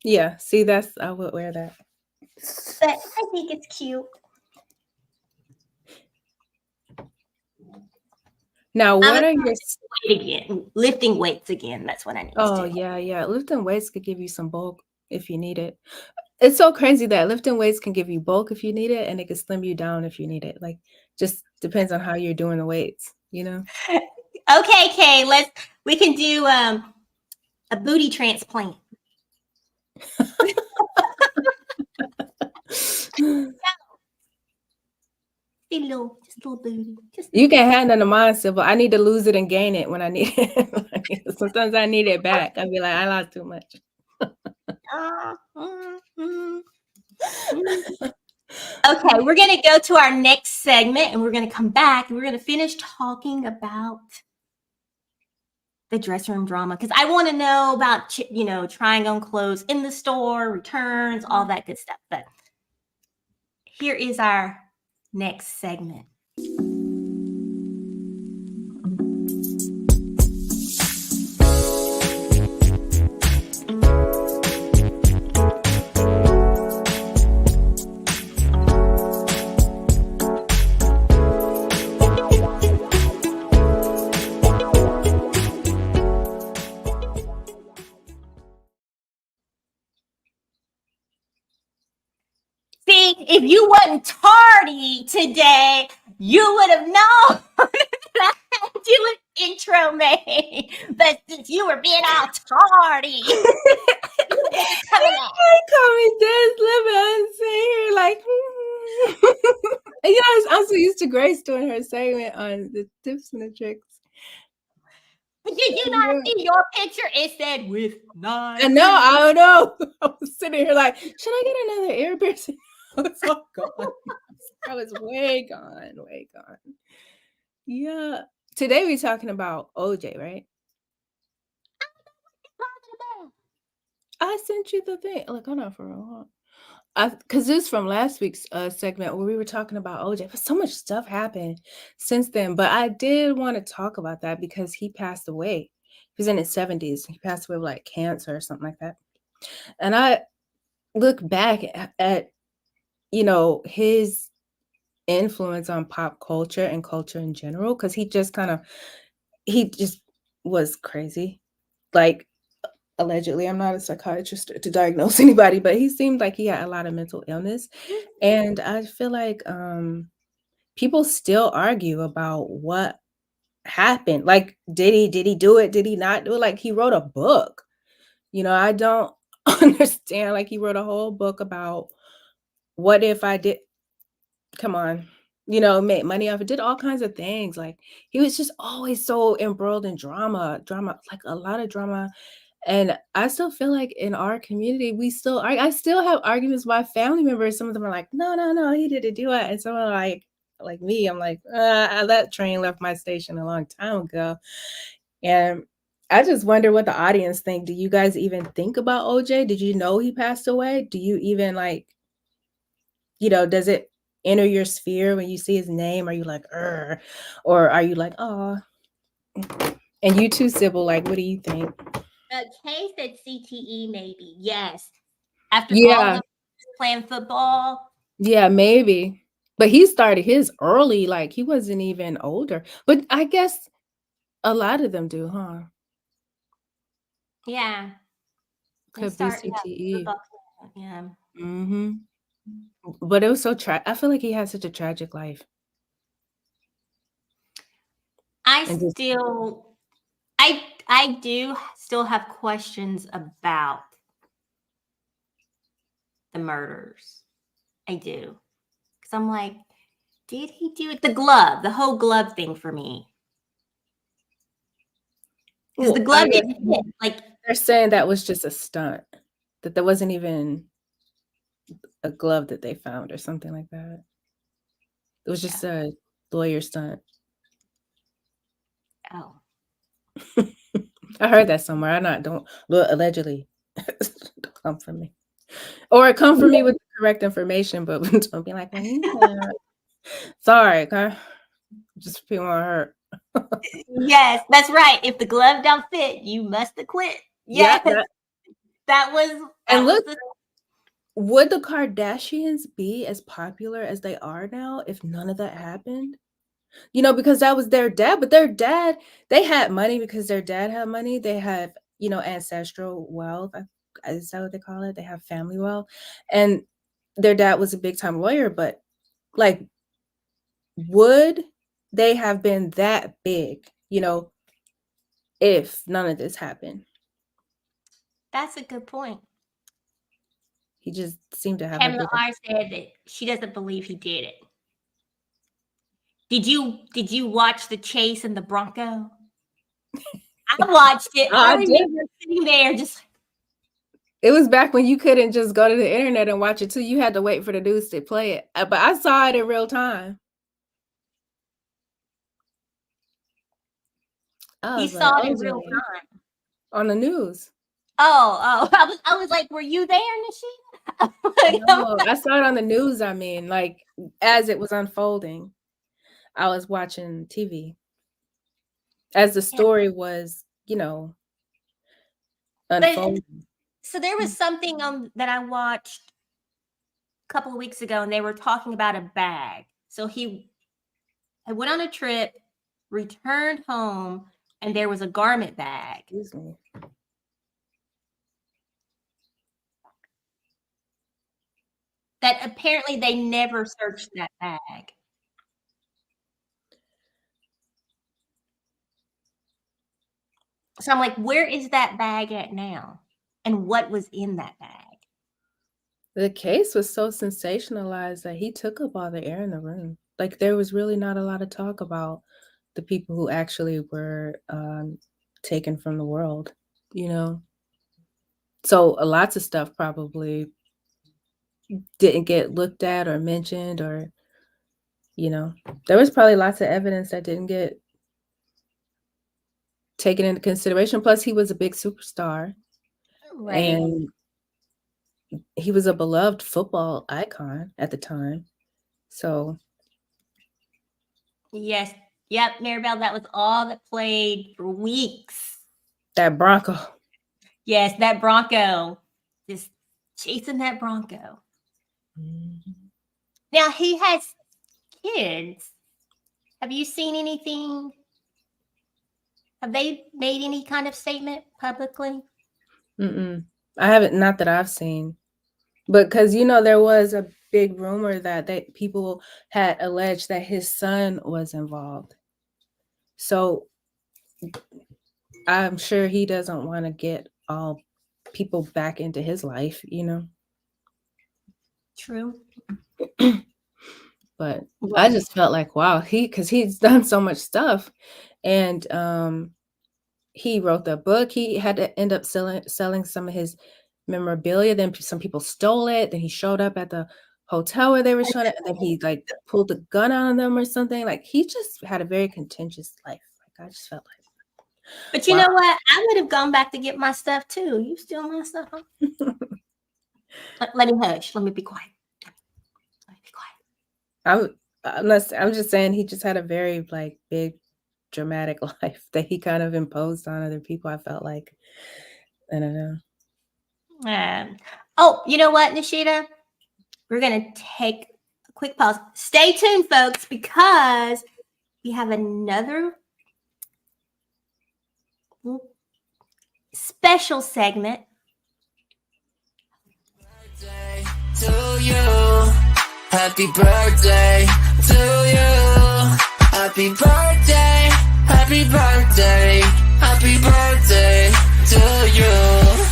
Yeah. See, I would wear that. But I think it's cute. Now, what are your lifting weights again? That's what I need. Oh, yeah. Lifting weights could give you some bulk if you need it. It's so crazy that lifting weights can give you bulk if you need it, and it can slim you down if you need it. Like, just depends on how you're doing the weights, you know? Okay, Kay, we can do a booty transplant. Just a little booty. You can hand it to mine, Sybil. I need to lose it and gain it when I need it. Sometimes I need it back. I'll be like, I lost too much. Okay, we're going to go to our next segment and we're going to come back and we're going to finish talking about the dress room drama because I want to know about, trying on clothes in the store, returns, all that good stuff. But here is our next segment. If you wasn't tardy today, you would have known that I had to do an intro made. But since you were being all tardy, I call me Des Living. I'm sitting here like, I'm so used to Grace doing her segment on the tips and the tricks. But did you not see your picture? It said with 9. I know. I was sitting here like, should I get another ear piercing? I was all gone. I was way gone. Yeah. Today we're talking about OJ, right? I sent you the thing. Look, hold on for a while. Because this is from last week's segment where we were talking about OJ. But so much stuff happened since then. But I did want to talk about that because he passed away. He was in his 70s. He passed away with like cancer or something like that. And I look back at his influence on pop culture and culture in general, because he just was crazy. Like, allegedly, I'm not a psychiatrist to diagnose anybody, but he seemed like he had a lot of mental illness. And I feel like people still argue about what happened? Like, did he do it? Did he not do it? Like, he wrote a book. I don't understand. Like, he wrote a whole book about what if I did. Come on. Make money off it, did all kinds of things. Like, he was just always so embroiled in drama, like a lot of drama. And I still feel like in our community, I still have arguments with my family members. Some of them are like, no, no, no, he didn't do it. And some are like me, I'm like, that train left my station a long time ago. And I just wonder what the audience think. Do you guys even think about OJ? Did you know he passed away? Do you even does it enter your sphere when you see his name? Are you like, or are you like, oh? And you too, Sybil, like, what do you think? Kay said CTE, maybe. Yes. After all Yeah, the playing football. yeah, maybe. But he started his early, like he wasn't even older. But I guess a lot of them do, huh? Yeah. They Could be start, CTE. football. Yeah. Mm-hmm. But it was so I feel like he had such a tragic life. I And just do still have questions about the murders. I do. Because I'm like, did he do it? The whole glove thing for me. Because the glove didn't fit. Like, they're saying that was just a stunt, that there wasn't even a glove that they found or something like that. It was just a lawyer stunt. oh. I heard that somewhere. Don't look, allegedly. Don't come for me. Or come for me with the correct information, but don't be like, well, yeah. Sorry, okay? Just feel hurt. Yes, that's right. If the glove don't fit, you must have quit. Yes. Yeah, That was and look, the would the Kardashians be as popular as they are now if none of that happened? Because that was their dad, but their dad, they had money because their dad had money. They have, ancestral wealth. Is that what they call it? They have family wealth. And their dad was a big time lawyer, but like, would they have been that big, if none of this happened? That's a good point. He just seemed to have a Pamela big. R said that she doesn't believe he did it. Did you watch the chase in the Bronco? I watched it. I remember sitting there just. It was back when you couldn't just go to the internet and watch it too. You had to wait for the news to play it. But I saw it in real time. You saw it in real time on the news. Oh! I was like, were you there, Nishina? No, I saw it on the news. I mean, like as it was unfolding, I was watching TV as the story was, unfolding. So there was something that I watched a couple of weeks ago, and they were talking about a bag. So I went on a trip, returned home, and there was a garment bag. Excuse me. That apparently they never searched that bag. So I'm like, where is that bag at now? And what was in that bag? The case was so sensationalized that he took up all the air in the room. Like there was really not a lot of talk about the people who actually were taken from the world, So lots of stuff probably didn't get looked at or mentioned, or there was probably lots of evidence that didn't get taken into consideration. Plus he was a big superstar, Right. and he was a beloved football icon at the time. So yes, yep, Maribel, that was all that played for weeks. That Bronco. Yes, that Bronco. Just chasing that Bronco. Mm-hmm. Now he has kids. Have you seen anything? Have they made any kind of statement publicly? I haven't, not that I've seen. But because, there was a big rumor that people had alleged that his son was involved. So I'm sure he doesn't want to get all people back into his life, you know. True. But I Well, just felt like, wow, because he's done so much stuff, and he wrote the book. He had to end up selling some of his memorabilia. Then some people stole it. Then he showed up at the hotel where they were showing it, and then he like pulled a gun on them or something. Like he just had a very contentious life. Like I just felt like, but you wow. know what? I would have gone back to get my stuff too. You steal my stuff, huh? Let me hush. Let me be quiet. Let me be quiet. I'm just saying he just had a very like big dramatic life that he kind of imposed on other people. I felt like, I don't know. Oh, you know what, Nishita? We're going to take a quick pause. Stay tuned, folks, because we have another special segment. Birthday to you. Happy birthday to you. Happy birthday. Happy birthday. Happy birthday to you.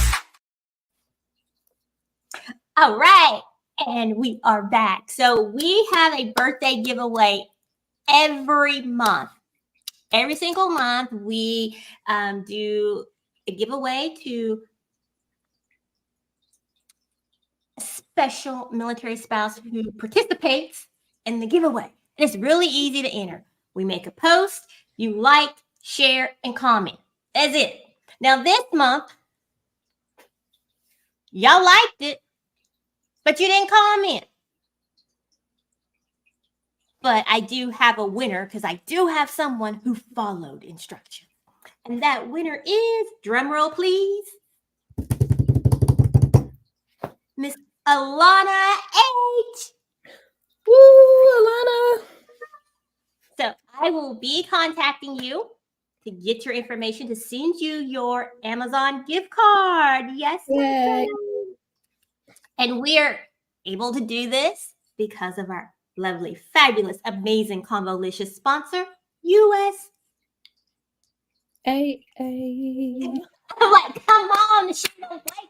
All right. And we are back. So we have a birthday giveaway every month. Every single month, we do a giveaway to a special military spouse who participates in the giveaway. And it's really easy to enter. We make a post, you like, share, and comment. That's it. Now, this month, y'all liked it, but you didn't comment. But I do have a winner because I do have someone who followed instructions. And that winner is, drumroll please, Miss Alana H. Woo, Alana. So I will be contacting you to get your information to send you your Amazon gift card. Yes. Yay. And we are able to do this because of our lovely, fabulous, amazing, convolicious sponsor, US. Hey. I'm like, come on, she don't like.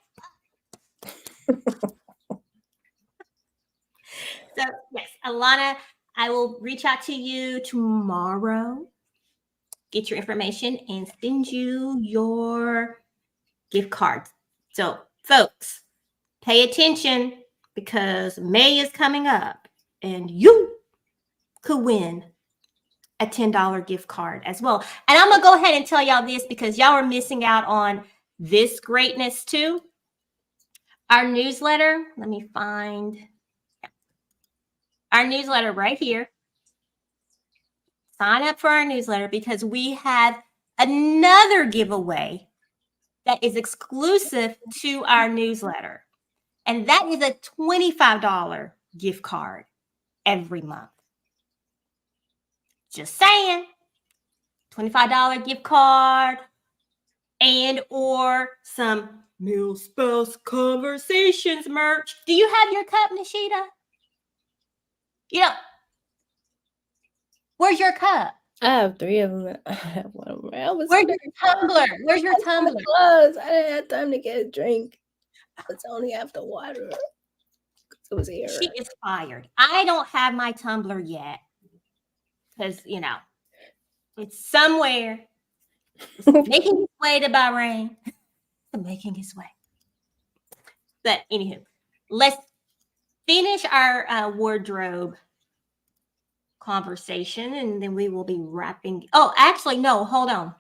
So yes, Alana, I will reach out to you tomorrow, get your information, and send you your gift cards. So, folks, pay attention because May is coming up, and you could win a $10 gift card as well. And I'm gonna go ahead and tell y'all this because y'all are missing out on this greatness too. Our newsletter, let me find our newsletter right here. Sign up for our newsletter because we have another giveaway that is exclusive to our newsletter. And that is a $25 gift card every month. Just saying. $25 gift card and or some Meal Spouse Conversations merch. Do you have your cup, Nishita? You know, where's your cup? I have 3 of them. I have one of them. Where's your tumbler? Where's your tumbler? Close. I didn't have time to get a drink. It's only after water. It was here. She is fired. I don't have my tumbler yet because, you know, it's somewhere. It's making its way to Bahrain. It's making its way. But anywho, let's finish our wardrobe conversation and then we will be wrapping. Oh, actually, no, hold on.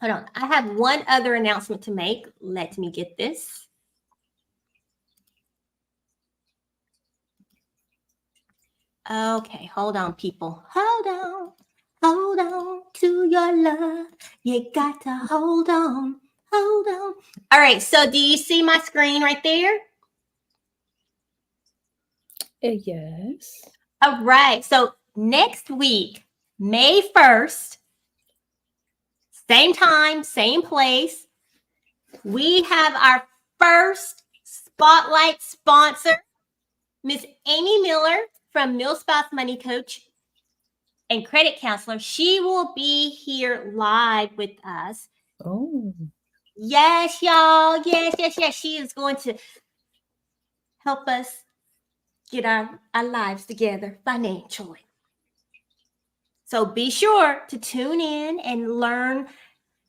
Hold on. I have one other announcement to make. Let me get this. Okay, hold on, people. Hold on. Hold on to your love. You got to hold on. Hold on. All right, so do you see my screen right there? Yes. All right, so next week, May 1st, same time, same place, we have our first spotlight sponsor, Miss Amy Miller from Mill Spouse Money Coach. and credit counselor. She will be here live with us. Oh, Yes, y'all. Yes. She is going to help us get our lives together financially. So be sure to tune in and learn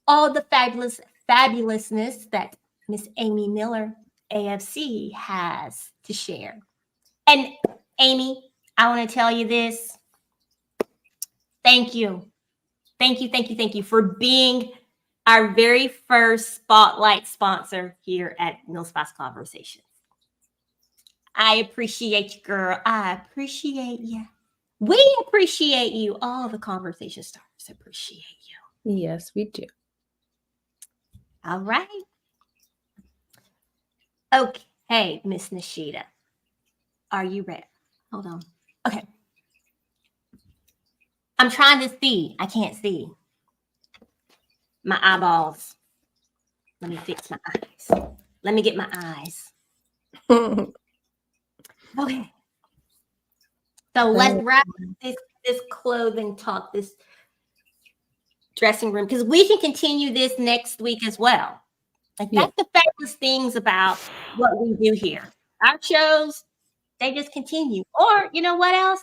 all the fabulousness that Miss Amy Miller, AFC, has to share. And Amy, I want to tell you this. Thank you for being our very first spotlight sponsor here at Mill Spice Conversations. I appreciate you, girl. I appreciate you. We appreciate you. All the conversation starters appreciate you. yes, we do. All right. Okay, Miss Nishida. Are you ready? Hold on. Okay. I'm trying to see. I can't see. My eyeballs. Let me fix my eyes. Let me get my eyes. Okay. So let's wrap up this clothing talk, this dressing room, because we can continue this next week as well. Like that's the fabulous things about what we do here. Our shows, they just continue. Or you know what else?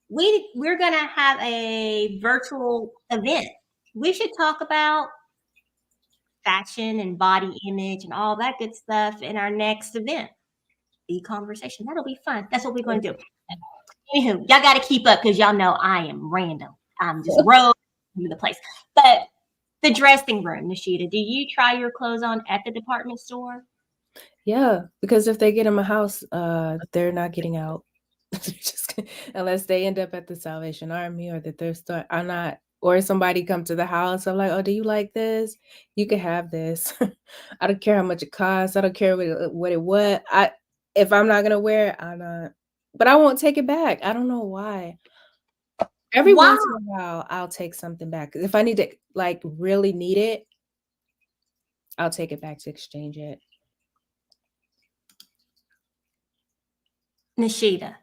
We're gonna have a virtual event. We should talk about fashion and body image and all that good stuff in our next event. The conversation. That'll be fun. That's what we're gonna do. Anywho, y'all gotta keep up because y'all know I am random. I'm just rolling through the place. But the dressing room, Nishida, do you try your clothes on at the department store? Yeah, because if they get in my house, they're not getting out. Unless they end up at the Salvation Army or the thrift store. I'm not, or somebody come to the house. I'm like, oh, do you like this? You can have this. I don't care how much it costs. I don't care what. If I'm not gonna wear it, I'm not. But I won't take it back. I don't know why. Every once in a while, I'll take something back. If I need to, like, really need it, I'll take it back to exchange it. Nishida,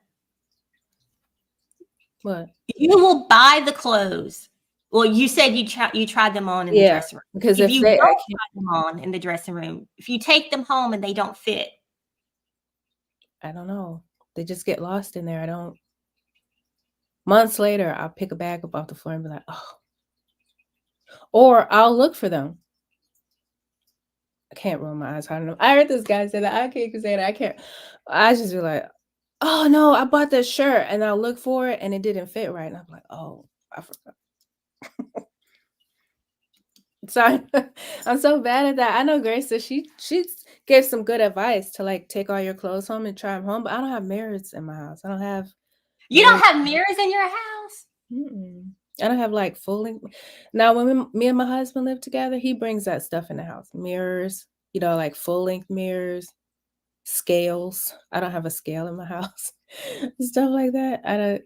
What? you will buy the clothes. Well, you said you tried them on in the dressing room. Because if you don't try them on in the dressing room, if you take them home and they don't fit, I don't know. They just get lost in there. I don't. Months later, I'll pick a bag up off the floor and be like, oh. Or I'll look for them. I can't roll my eyes hard enough. I heard this guy say that. I can't say that. I can't. I just be like, oh no, I bought this shirt, and I'll look for it, and it didn't fit right, and I'm like, oh, I forgot. Sorry, I'm so bad at that. I know Grace said she gave some good advice to like take all your clothes home and try them home, but I don't have mirrors in my house. I don't have. You don't have mirrors in your house? I don't have like full length. Now, when me and my husband live together, he brings that stuff in the house. Mirrors, like full length mirrors, scales. I don't have a scale in my house. Stuff like that. I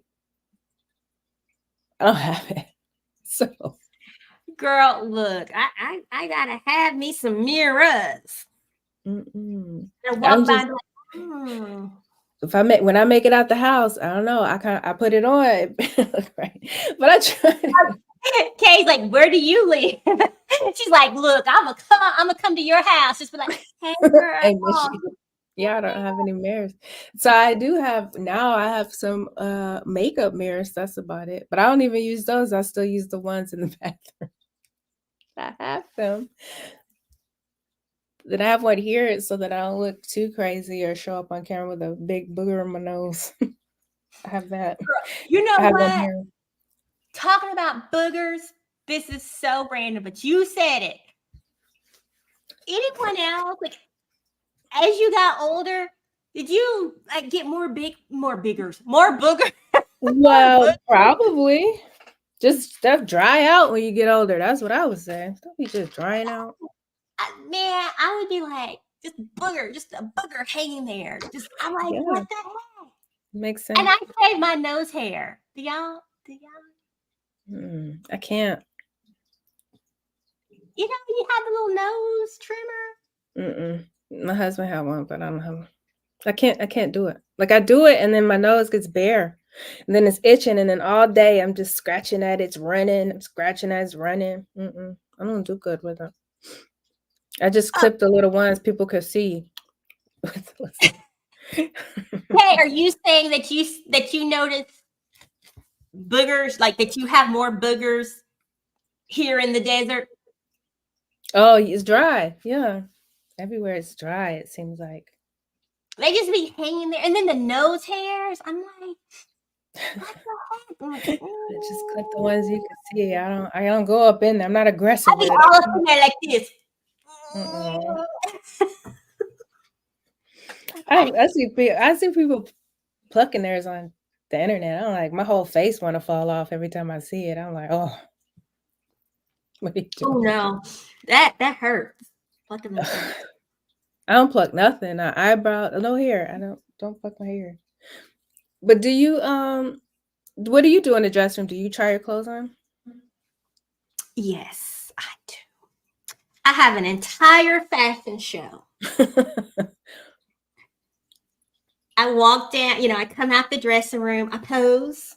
don't have it. So, girl, look, I gotta have me some mirrors. and walk by and like, when I make it out the house, I don't know. I put it on, right? But I try. Kay's like, where do you live? She's like, look, I'm gonna come to your house. Just be like, hey, girl. Yeah, I don't have any mirrors. So I have some makeup mirrors. That's about it. But I don't even use those. I still use the ones in the bathroom. I have them. Then I have one here so that I don't look too crazy or show up on camera with a big booger on my nose. I have that. You know what? Talking about boogers, this is so random, but you said it. Anyone else, like, as you got older, did you like get more boogers? Well, probably. Just stuff dry out when you get older. That's what I was saying. Stuff be just drying out. Man, I would be like, just a booger hanging there. I'm like, what the heck? Makes sense. And I shave my nose hair. Do y'all? I can't. You have the little nose trimmer. My husband had one, but I don't have one. I can't do it. Like I do it, and then my nose gets bare. And then it's itching, and then all day I'm just scratching at it. It's running. I'm scratching at it's running. I don't do good with them. I just clipped the little ones people could see. Hey, are you saying that you notice boogers, like that you have more boogers here in the desert? Oh, it's dry. Yeah. Everywhere it's dry, it seems like. They just be hanging there. And then the nose hairs, I'm like, what the heck? I just clip the ones you can see. I don't go up in there. I'm not aggressive I be with all it. up in there like this. I see people plucking theirs on the internet. I'm like, my whole face want to fall off every time I see it. I'm like, oh, what are you doing? Oh no, that hurts. Plucking them hurts. I don't pluck nothing. Eyebrow, no hair. I don't pluck my hair. But do you what do you do in the dressing room? Do you try your clothes on? Yes, I do. I have an entire fashion show. I walk down, I come out the dressing room, I pose.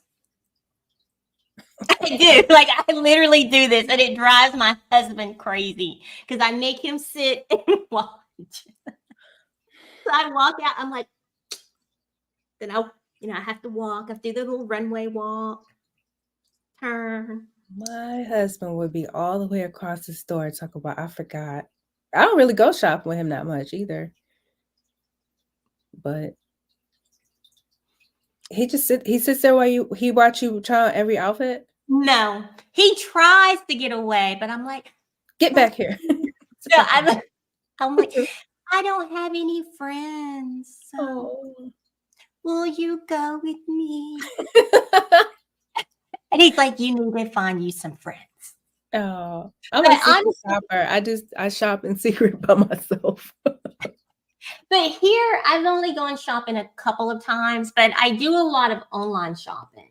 I do. Like, I literally do this, and it drives my husband crazy because I make him sit and watch. So I walk out, I'm like, then I have to walk. I do the little runway walk, turn. My husband would be all the way across the store talk about, I forgot. I don't really go shopping with him that much either. But he sits there while he watch you try on every outfit. No, he tries to get away, but I'm like, get back here. No, I'm like, I don't have any friends. So will you go with me? And he's like, you need to find you some friends. Oh, I'm a secret shopper. I shop in secret by myself. But here, I've only gone shopping a couple of times, but I do a lot of online shopping.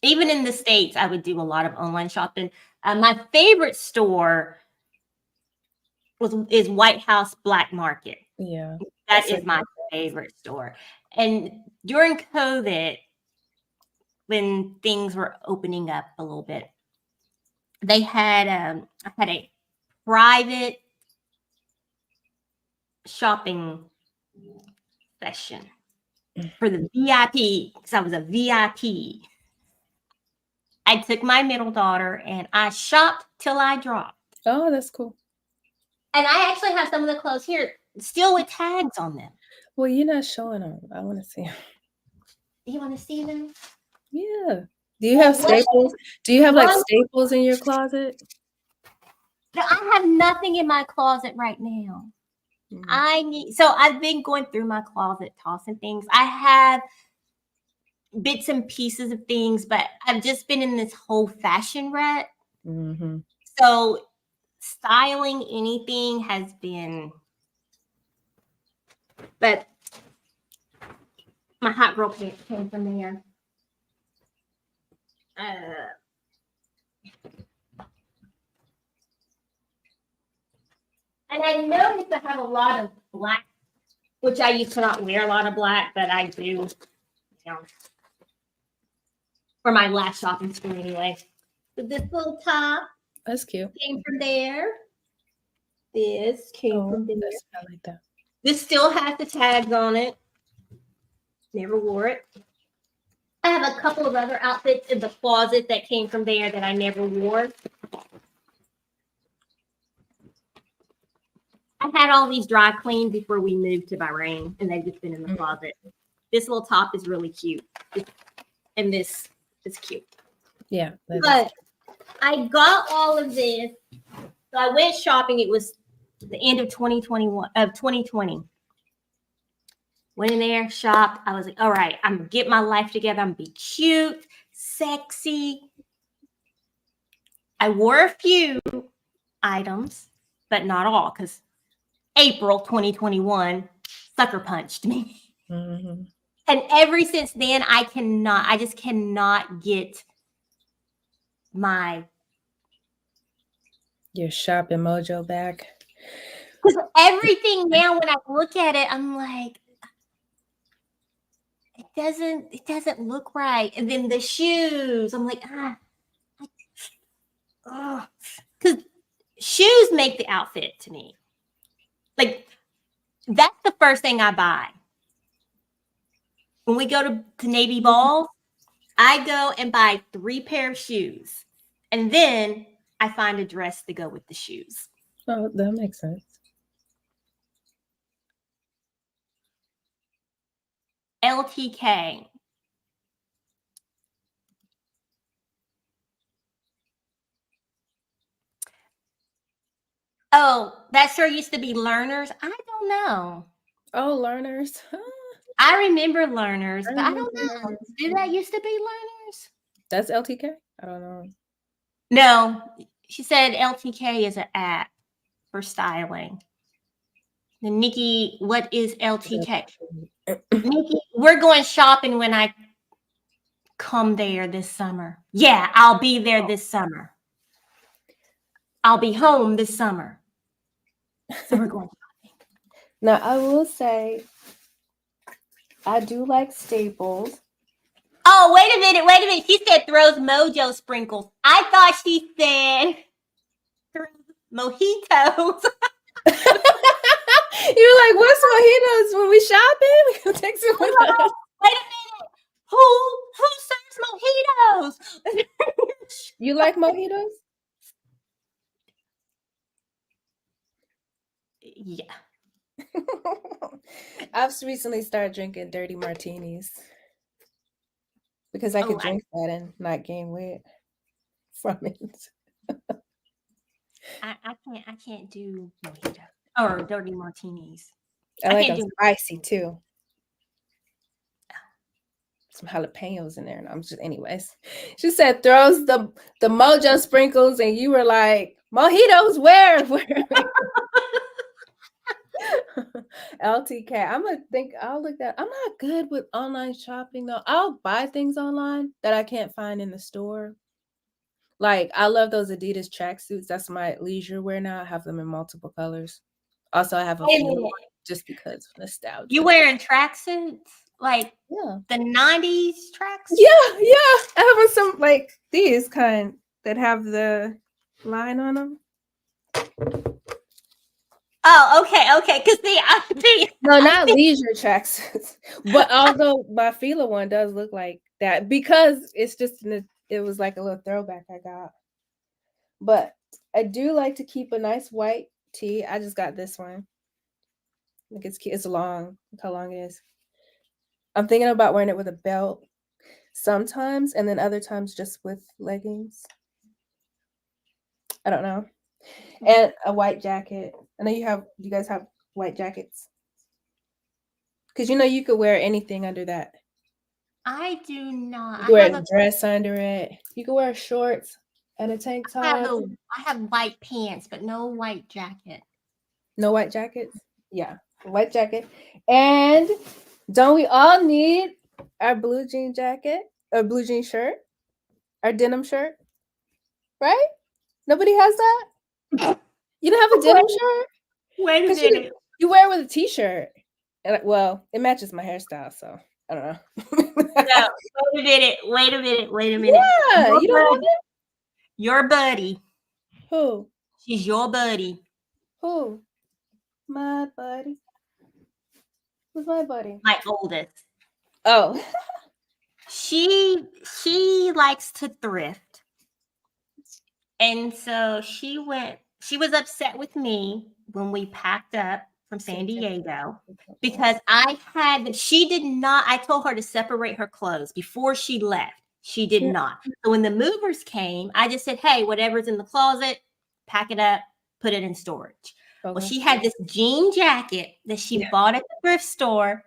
Even in the States, I would do a lot of online shopping. My favorite store is White House Black Market. Yeah. That is my favorite store. And during COVID, when things were opening up a little bit, they had I had a private shopping session for the VIP, because I was a VIP. I took my middle daughter and I shopped till I dropped. Oh, that's cool. And I actually have some of the clothes here still with tags on them. Well, you're not showing them. I want to see them. You want to see them? Yeah. Do you have staples? Do you have like staples in your closet? I have nothing in my closet right now. So I've been going through my closet, tossing things. I have bits and pieces of things, but I've just been in this whole fashion rut. Mm-hmm. So styling anything has been, but my hot girl pants came from there. And I noticed I have a lot of black, which I used to not wear a lot of black, but I do, for my last shopping spree anyway. But this little top, that's cute, came from there. This came from there. I like that. This still has the tags on it. Never wore it. I have a couple of other outfits in the closet that came from there that I never wore. I had all these dry cleaned before we moved to Bahrain, and they've just been in the closet. This little top is really cute, and this is cute. Yeah. But I got all of this. So I went shopping. It was the end of 2020. Went in there, shopped. I was like, all right, I'm gonna get my life together. I'm gonna be cute, sexy. I wore a few items, but not all, because April 2021 sucker punched me. Mm-hmm. And ever since then, I just cannot get your shopping mojo back. Because everything now, when I look at it, I'm like, doesn't look right. And then the shoes, I'm like, because shoes make the outfit to me. Like, that's the first thing I buy. When we go to Navy balls, I go and buy 3 pair of shoes. And then I find a dress to go with the shoes. Oh, that makes sense. LTK. Oh, that sure used to be Learners. I don't know. Oh, Learners. I remember Learners, but I don't remember know. Learners. Did that used to be Learners? That's LTK? I don't know. No, she said LTK is an app for styling. Then Nikki, what is LTK? Nikki, we're going shopping when I come there this summer. Yeah, I'll be there this summer. I'll be home this summer. So we're going shopping. Now, I will say, I do like Staples. Oh, wait a minute. She said throws mojo sprinkles. I thought she said mojitos. You're like, what's mojitos when we shopping? We can take some with us. Wait a minute. Who serves mojitos? You like mojitos? Yeah. I've recently started drinking dirty martinis because I could drink that and not gain weight from it. I can't do mojitos or dirty martinis. I like them spicy too. Some jalapenos in there, and I'm just, anyways. She said throws the mojo sprinkles, and you were like, mojitos, where? LTK. I'll look that. I'm not good with online shopping though. I'll buy things online that I can't find in the store. Like, I love those Adidas tracksuits. That's my leisure wear now. I have them in multiple colors. Also, I have a few just because nostalgia. You wearing tracksuits? Like Yeah. the 90s tracks? Yeah. I have some like these kind that have the line on them. Oh, okay. Because No, not leisure tracksuits. But although my Fila one does look like that because it's just it was like a little throwback I got. But I do like to keep a nice white tee. I just got this one. Look, it's cute. It's long. Look how long it is. I'm thinking about wearing it with a belt sometimes, and then other times just with leggings. I don't know. And a white jacket. I know you guys have white jackets. Because you could wear anything under that. I do not. You can wear a dress under it. You can wear shorts and a tank top. I have white pants, but no white jacket. No white jackets? Yeah, white jacket. And don't we all need our blue jean jacket or blue jean shirt? Our denim shirt? Right? Nobody has that? You don't have a denim shirt? Wait a minute. You wear it with a t-shirt. And well, it matches my hairstyle, so I don't know. No, wait a minute. Yeah, you don't have it? Your buddy. Who? She's your buddy. Who? My buddy. Who's my buddy? My oldest. Oh. She likes to thrift. And so she was upset with me when we packed up from San Diego because I told her to separate her clothes before she left. She did not. So when the movers came, I just said, hey, whatever's in the closet, pack it up, put it in storage. Okay. Well, she had this jean jacket that she bought at the thrift store.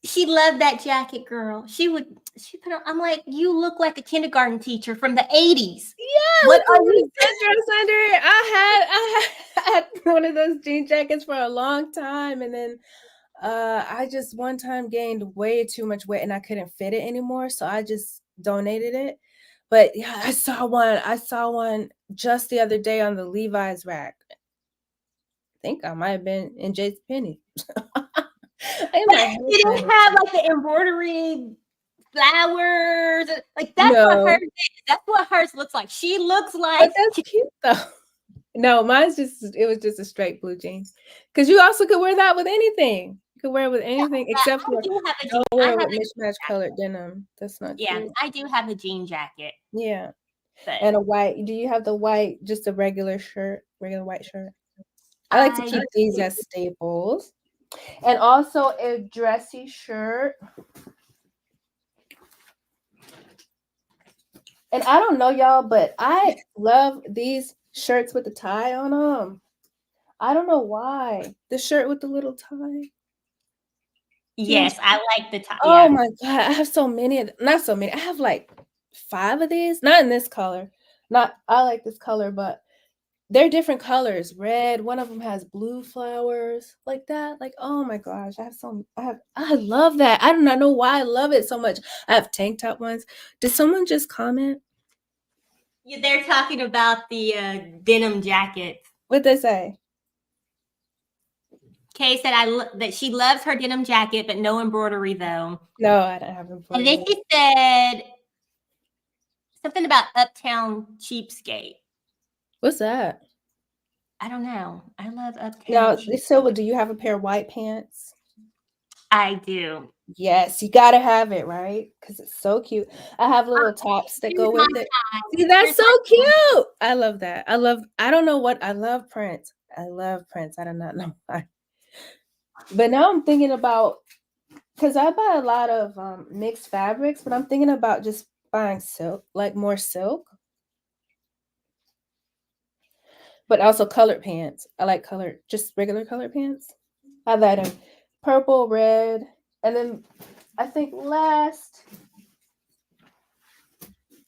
She loved that jacket, girl. She put on, I'm like, you look like a kindergarten teacher from the 80s. Yeah, what are you dress under it? I had one of those jean jackets for a long time, and then I just one time gained way too much weight and I couldn't fit it anymore, so I just donated it. But yeah, I saw one just the other day on the Levi's rack. I think I might have been in JCPenney. And But my it didn't husband. have like the embroidery flowers. Like that's what No, hers is. That's what hers looks like. She looks but like that's cute though. No, mine's it was just a straight blue jeans. Because you also could wear that with anything. You could wear it with anything except I for do have a jean. don't I wear have it with a mismatched colored denim. That's not yeah, cute. I do have a jean jacket. Yeah. But And a white. Do you have the white, just a regular shirt, regular white shirt? I like to I keep these as staples. And also a dressy shirt. And I don't know y'all, but I love these shirts with the tie on them. I don't know why. The shirt with the little tie. yes, I like the top. Oh Yeah. my god, I have so many not so many. I have like 5 of these. Not in this color. Not I like this color, but they're different colors. Red, one of them has blue flowers like that. Like, oh my gosh, I love that. I do not know why I love it so much. I have tank top ones. Did someone just comment? Yeah, they're talking about the denim jacket. What'd they say? Kay said that she loves her denim jacket, but no embroidery though. No, I don't have them for And then you. she said something about Uptown Cheapskate. What's that? I don't know. I love Uptown. Now, Cheapskate. Sybil, do you have a pair of white pants? I do. Yes, you gotta have it, right? Because it's so cute. I have little tops that go with it. See, that's Here's so my- cute. I love that. I love Prince. I love Prince. I do not know why. But now I'm thinking about, because I buy a lot of mixed fabrics, but I'm thinking about just buying silk, like more silk. But also colored pants. I like just regular colored pants. I have that in purple, red, and then I think last,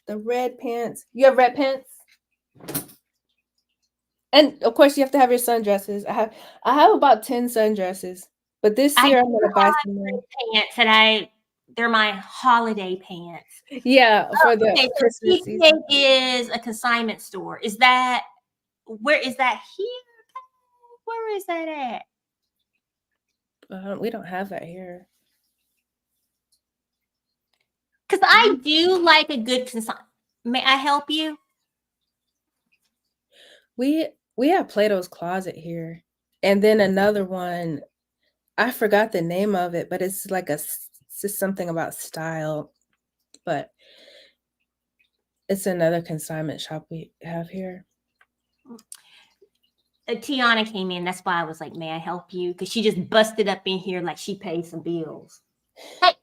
the red pants. You have red pants? And of course you have to have your sundresses. I have about 10 sundresses. But this year I'm gonna buy some more. Pants and they're my holiday pants. Yeah, for the Okay, so Christmas season. is a consignment store. Where is that here? Where is that at? We don't have that here. Because I do like a good consignment. May I help you? We have Plato's Closet here. And then another one, I forgot the name of it, but it's like it's just something about style. But it's another consignment shop we have here. Tiana came in. That's why I was like, may I help you? Because she just busted up in here like she paid some bills. Hey.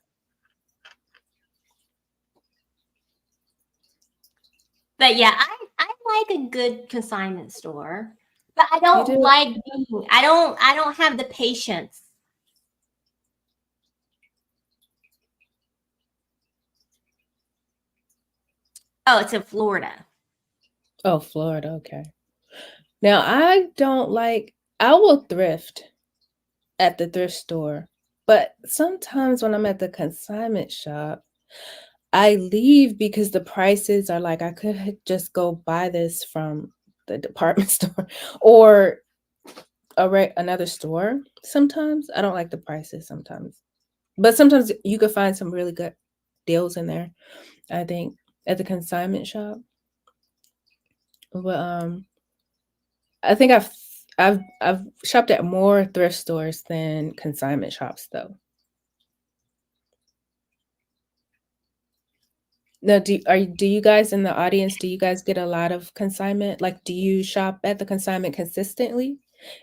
But yeah, I like a good consignment store. But I don't like being, I don't have the patience. Oh, it's in Florida. Oh, Florida, okay. Now I will thrift at the thrift store, but sometimes when I'm at the consignment shop, I leave because the prices are like, I could just go buy this from the department store or another store. Sometimes I don't like the prices sometimes, but sometimes you could find some really good deals in there, I think, at the consignment shop. But I think I've shopped at more thrift stores than consignment shops though. Now, do you guys in the audience, do you guys get a lot of consignment? Like, do you shop at the consignment consistently?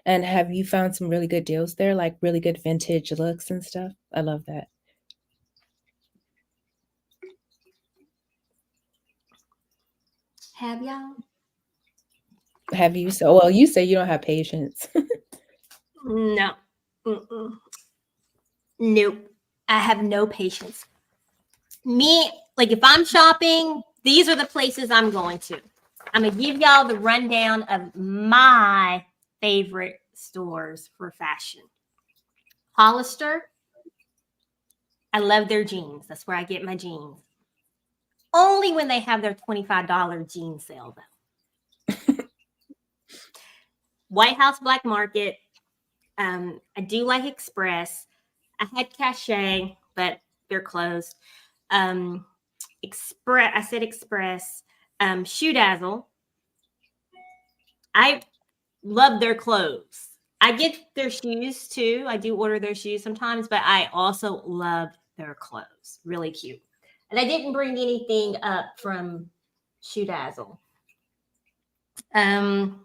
And have you found some really good deals there, like really good vintage looks and stuff? I love that. Have y'all? Have you? So, well, you say you don't have patience. No. Nope. I have no patience. Me, like if I'm shopping, these are the places I'm going to. I'm going to give y'all the rundown of my favorite stores for fashion. Hollister. I love their jeans. That's where I get my jeans. Only when they have their $25 jean sale, though. White House Black Market. I do like Express. I had Cachet, but they're closed. Express. I said Express. Shoe Dazzle. I love their clothes. I get their shoes too. I do order their shoes sometimes, but I also love their clothes. Really cute. And I didn't bring anything up from Shoe Dazzle. Because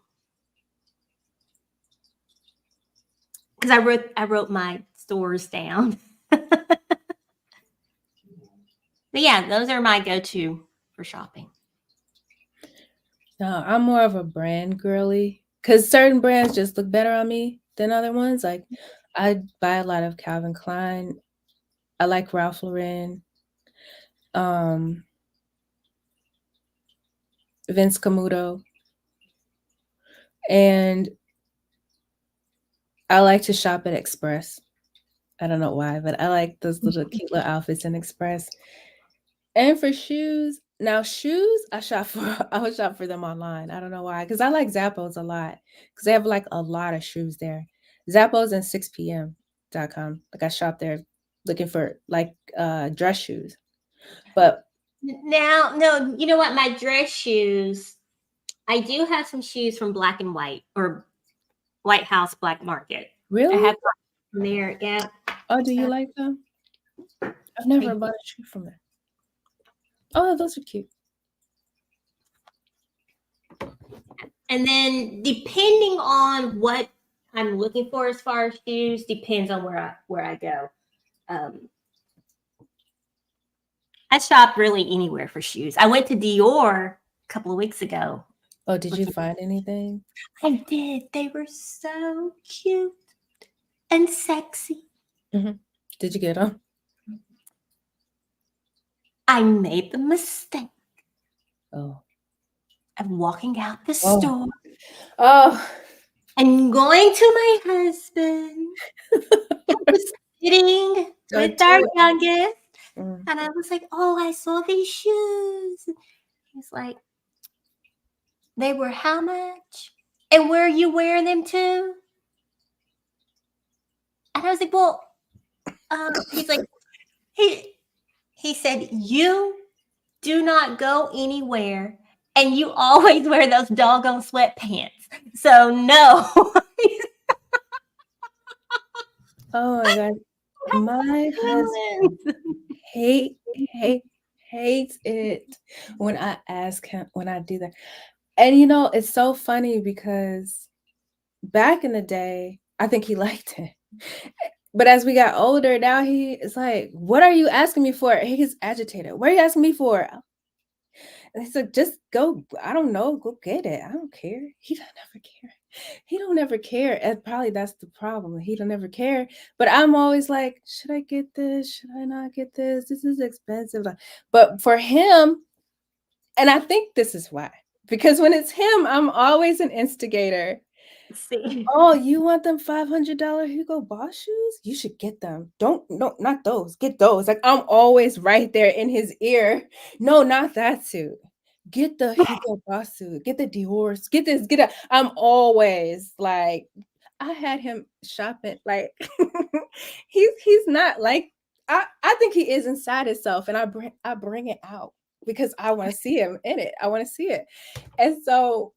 I wrote my stores down. But yeah, those are my go-to for shopping. No, I'm more of a brand girly because certain brands just look better on me than other ones. Like I buy a lot of Calvin Klein. I like Ralph Lauren. Vince Camuto. And I like to shop at Express. I don't know why, but I like those little cute little outfits in Express. And for shoes, now shoes, I would shop for them online. I don't know why, because I like Zappos a lot, because they have like a lot of shoes there. Zappos and 6pm.com. Like I shop there looking for like dress shoes. But Now, no, you know what? My dress shoes, I do have some shoes from Black and White or White House Black Market. really? I have from there. Yeah. Oh, do you like them? I've never bought a shoe from there. Oh, those are cute. And then depending on what I'm looking for as far as shoes, depends on where I go. I shop really anywhere for shoes. I went to Dior a couple of weeks ago. Oh, did you find anything? I did. They were so cute and sexy. Did you get them? I made the mistake Oh. of walking out the Oh. store Oh. and going to my husband. He was sitting with our youngest. Mm. And I was like, oh, I saw these shoes. He's like, they were how much? And where are you wearing them to? And I was like, well, he's like, he said, you do not go anywhere and you always wear those doggone sweatpants. So no. Oh my God. My husband hates it when I ask him, when I do that. And you know, it's so funny because back in the day, I think he liked it. But as we got older, now he is like, what are you asking me for? He gets agitated. What are you asking me for? And he's like, just go, I don't know, go get it. I don't care. He don't ever care. He don't ever care. And probably that's the problem. He don't ever care. But I'm always like, should I get this? Should I not get this? This is expensive. But for him, and I think this is why, because when it's him, I'm always an instigator. See. Oh, you want them $500 Hugo Boss shoes? You should get them. No, not those. Get those. Like I'm always right there in his ear. No, not that suit. Get the Hugo Boss suit. Get the Dior. Get this. Get it. I'm always like, I had him shopping. Like he's not like I think he is inside himself, and I bring it out because I want to see him in it. I want to see it, and so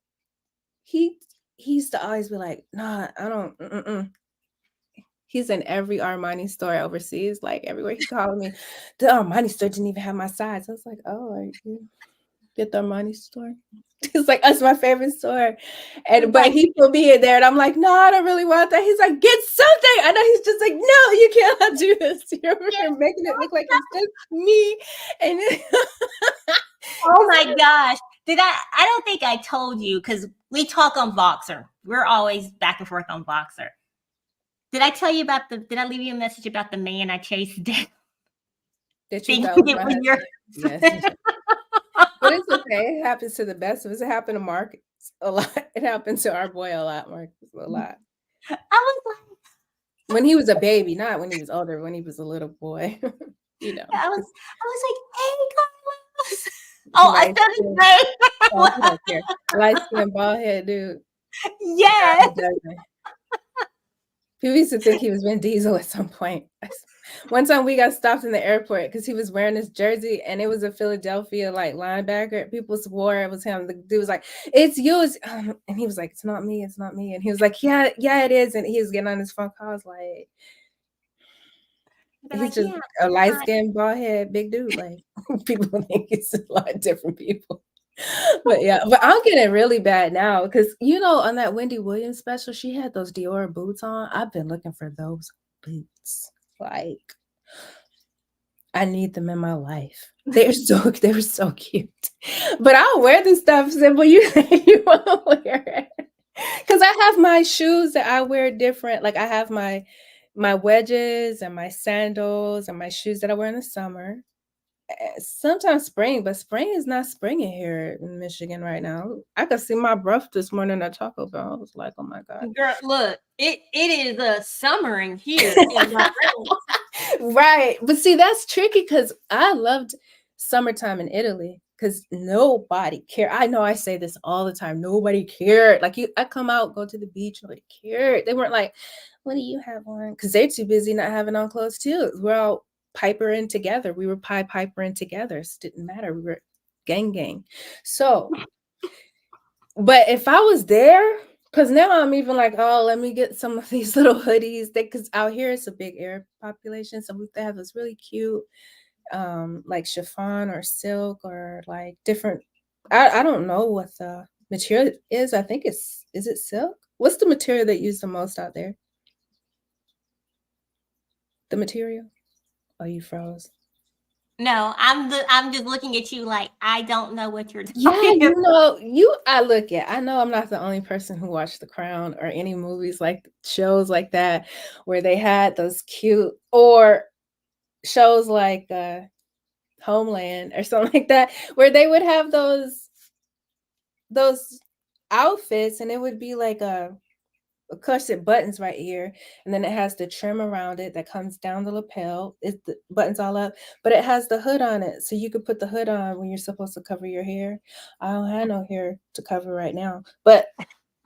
he used to always be like, nah, I don't, He's in every Armani store overseas, like everywhere he called me. The Armani store didn't even have my size. I was like, oh, are you get the Armani store? It's like, that's my favorite store. But he will be in there and I'm like, no, I don't really want that. He's like, get something. I know he's just like, no, you cannot do this. You're making it look like it's just me. And oh my gosh. I don't think I told you because we talk on Voxer. We're always back and forth on Voxer. Did I tell you did I leave you a message about the man I chased down? That you thought was my husband? Yes. But it's okay. It happens to the best of us. It happened to Mark a lot. It happened to our boy a lot, Mark, a lot. I was like, when he was a baby, not when he was older, when he was a little boy. You know. I was like, hey, Carlos. Oh, I said his name. Oh, he don't care. Light skin, bald head dude. Yes. People used to think he was Vin Diesel at some point. One time we got stopped in the airport because he was wearing this jersey and it was a Philadelphia like linebacker. People swore it was him. The dude was like, "It's you," and he was like, "It's not me, it's not me." And he was like, "Yeah, yeah, it is." And he was getting on his phone call. I was like, They're he's like, just yeah, a light not- skinned, bald head, big dude. Like people think it's a lot of different people. But yeah, but I'm getting really bad now because on that Wendy Williams special, she had those Dior boots on. I've been looking for those boots. Like, I need them in my life. They were so cute. But I'll wear this stuff, Sybil. You want to wear it? Because I have my shoes that I wear different. Like I have my wedges and my sandals and my shoes that I wear in the summer. Sometimes spring, but spring is not springing here in Michigan right now. I could see my breath this morning at Taco Bell. I was like, oh my God. Girl, look, it is summering here in my room. Right. But see, that's tricky because I loved summertime in Italy because nobody cared. I know I say this all the time. Nobody cared. Like I come out, go to the beach, nobody cared. They weren't like, what do you have on? Because they're too busy not having on clothes too. We're all pipering together. We were pipering together. It didn't matter. We were gang. So, but if I was there, because now I'm even like, oh, let me get some of these little hoodies. Because out here it's a big Arab population, so they have this really cute, like chiffon or silk or like different. I don't know what the material is. I think is it silk? What's the material they use the most out there? The material? Oh, you froze. No, I'm just looking at you like I don't know what you're talking Yeah, about. I know I'm not the only person who watched The Crown or any movies like shows like that where they had those cute or shows like Homeland or something like that where they would have those outfits and it would be like of course it buttons right here and then it has the trim around it that comes down the lapel. It's the buttons all up, but it has the hood on it so you could put the hood on when you're supposed to cover your hair. I don't have no hair to cover right now, but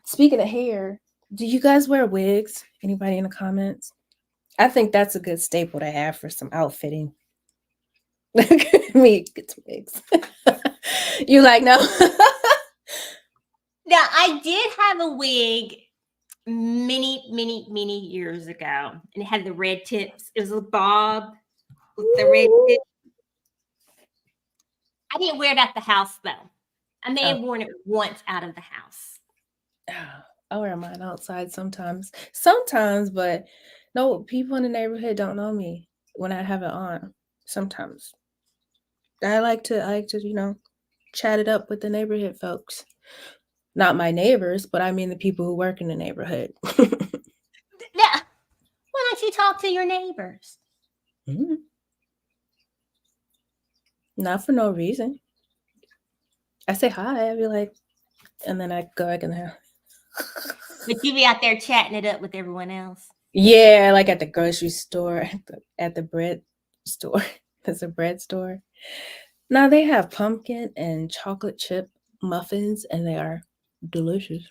speaking of hair, do you guys wear wigs? Anybody in the comments? I think that's a good staple to have for some outfitting. Me get some wigs. You like no? Now, I did have a wig many years ago, and it had the red tips. It was a bob with the red tips. I didn't wear it at the house though. I may have worn it once out of the house. I wear mine outside sometimes, but no, people in the neighborhood don't know me when I have it on. Sometimes I like to chat it up with the neighborhood folks. Not my neighbors, but I mean the people who work in the neighborhood. Yeah. Why don't you talk to your neighbors? Mhm. Not for no reason. I say hi, I'd be like, and then I go back in the house. But you be out there chatting it up with everyone else. Yeah, like at the grocery store, at the bread store. There's a bread store. Now they have pumpkin and chocolate chip muffins, and they are delicious.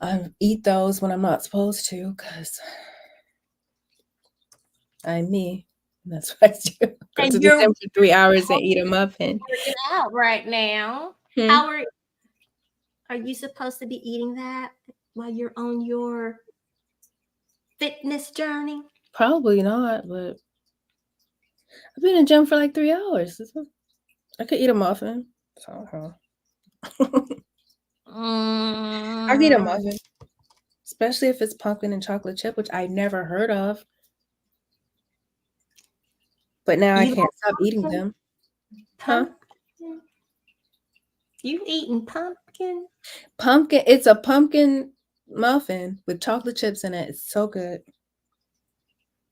I eat those when I'm not supposed to, because I'm me. And that's what I do. Go And to the you're gym for 3 hours and eat a muffin. working out right now. Hmm. How are you supposed to be eating that while you're on your fitness journey? Probably not, but I've been in the gym for like 3 hours. I could eat a muffin. So, I could eat a muffin, especially if it's pumpkin and chocolate chip, which I never heard of. But now I You can't stop eating them. Huh? Pumpkin? You eating pumpkin? Pumpkin. It's a pumpkin muffin with chocolate chips in it. It's so good.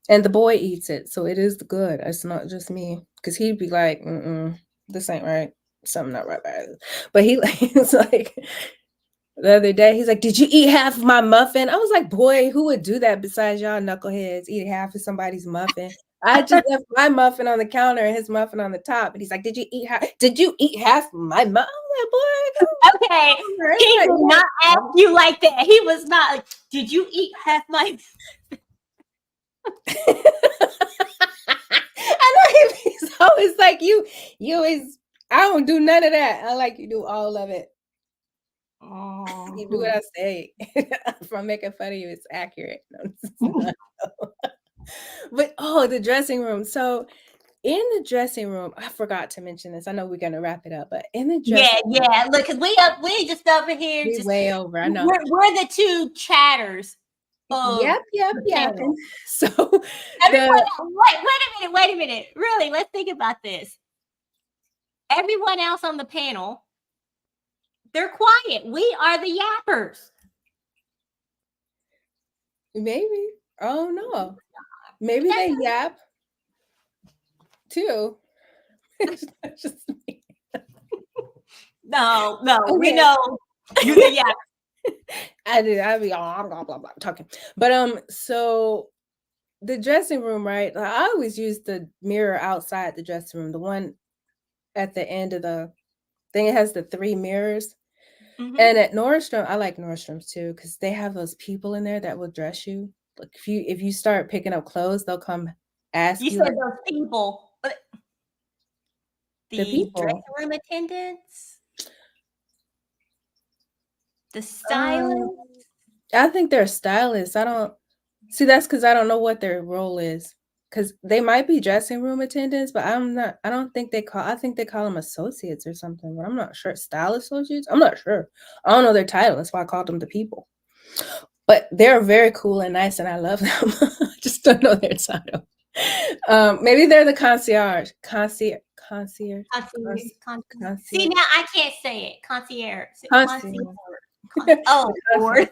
And the boy eats it, so it is good. It's not just me, because he'd be like, this ain't right. Something not right about it. But it's like the other day, he's like, did you eat half of my muffin? I was like, boy, who would do that besides y'all knuckleheads? Eat half of somebody's muffin. I just left my muffin on the counter and his muffin on the top. And he's like, Did you eat half my muffin? I'm like, boy, Okay, over. he It's like, did not ask you like that. He was not like, did you eat half my? I know he's always like, you always, I don't do none of that. I like you do all of it. You do what I say. If I'm making fun of you, it's accurate. No, it's not. But the dressing room. So in the dressing room, I forgot to mention this. I know we're gonna wrap it up, but in the dressing room, Yeah. Look, cause we just over here. we Just way over. I know. we're the two chatters. Yep. panel. So Everyone, wait a minute. Really, let's think about this. Everyone else on the panel, they're quiet. We are the yappers. maybe. Oh no. Maybe they yap too. It's not just me. No, we Okay. know you're the yapper. I'd be all blah blah blah talking. But so the dressing room, right? I always use the mirror outside the dressing room, the one at the end of the thing. It has the 3 mirrors. Mhm. And at Nordstrom, I like Nordstrom's too, because they have those people in there that will dress you. Like if you start picking up clothes, they'll come ask You you. said Like, those people, but the people. dressing room attendants, the stylist. I think they're stylists. I don't see that's because I don't know what their role is. Because they might be dressing room attendants, but I don't think I think they call them associates or something, but I'm not sure. Style associates? I'm not sure. I don't know their title. That's why I called them the people. But they're very cool and nice, and I love them. I just don't know their title. Maybe they're the concierge. Concierge. See, Concierge. now I can't say it. Concierge. Concierge. Oh, Lord.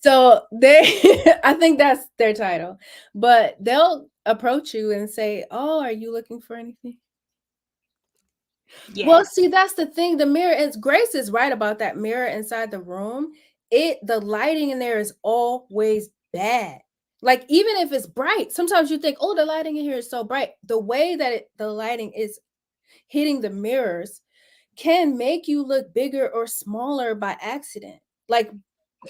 So I think that's their title, but they'll approach you and say, "Oh, are you looking for anything?" Yeah. Well, see, that's the thing. The mirror is Grace is right about that mirror inside the room. The lighting in there is always bad. Like even if it's bright, sometimes you think, "Oh, the lighting in here is so bright." The way that the lighting is hitting the mirrors can make you look bigger or smaller by accident. Like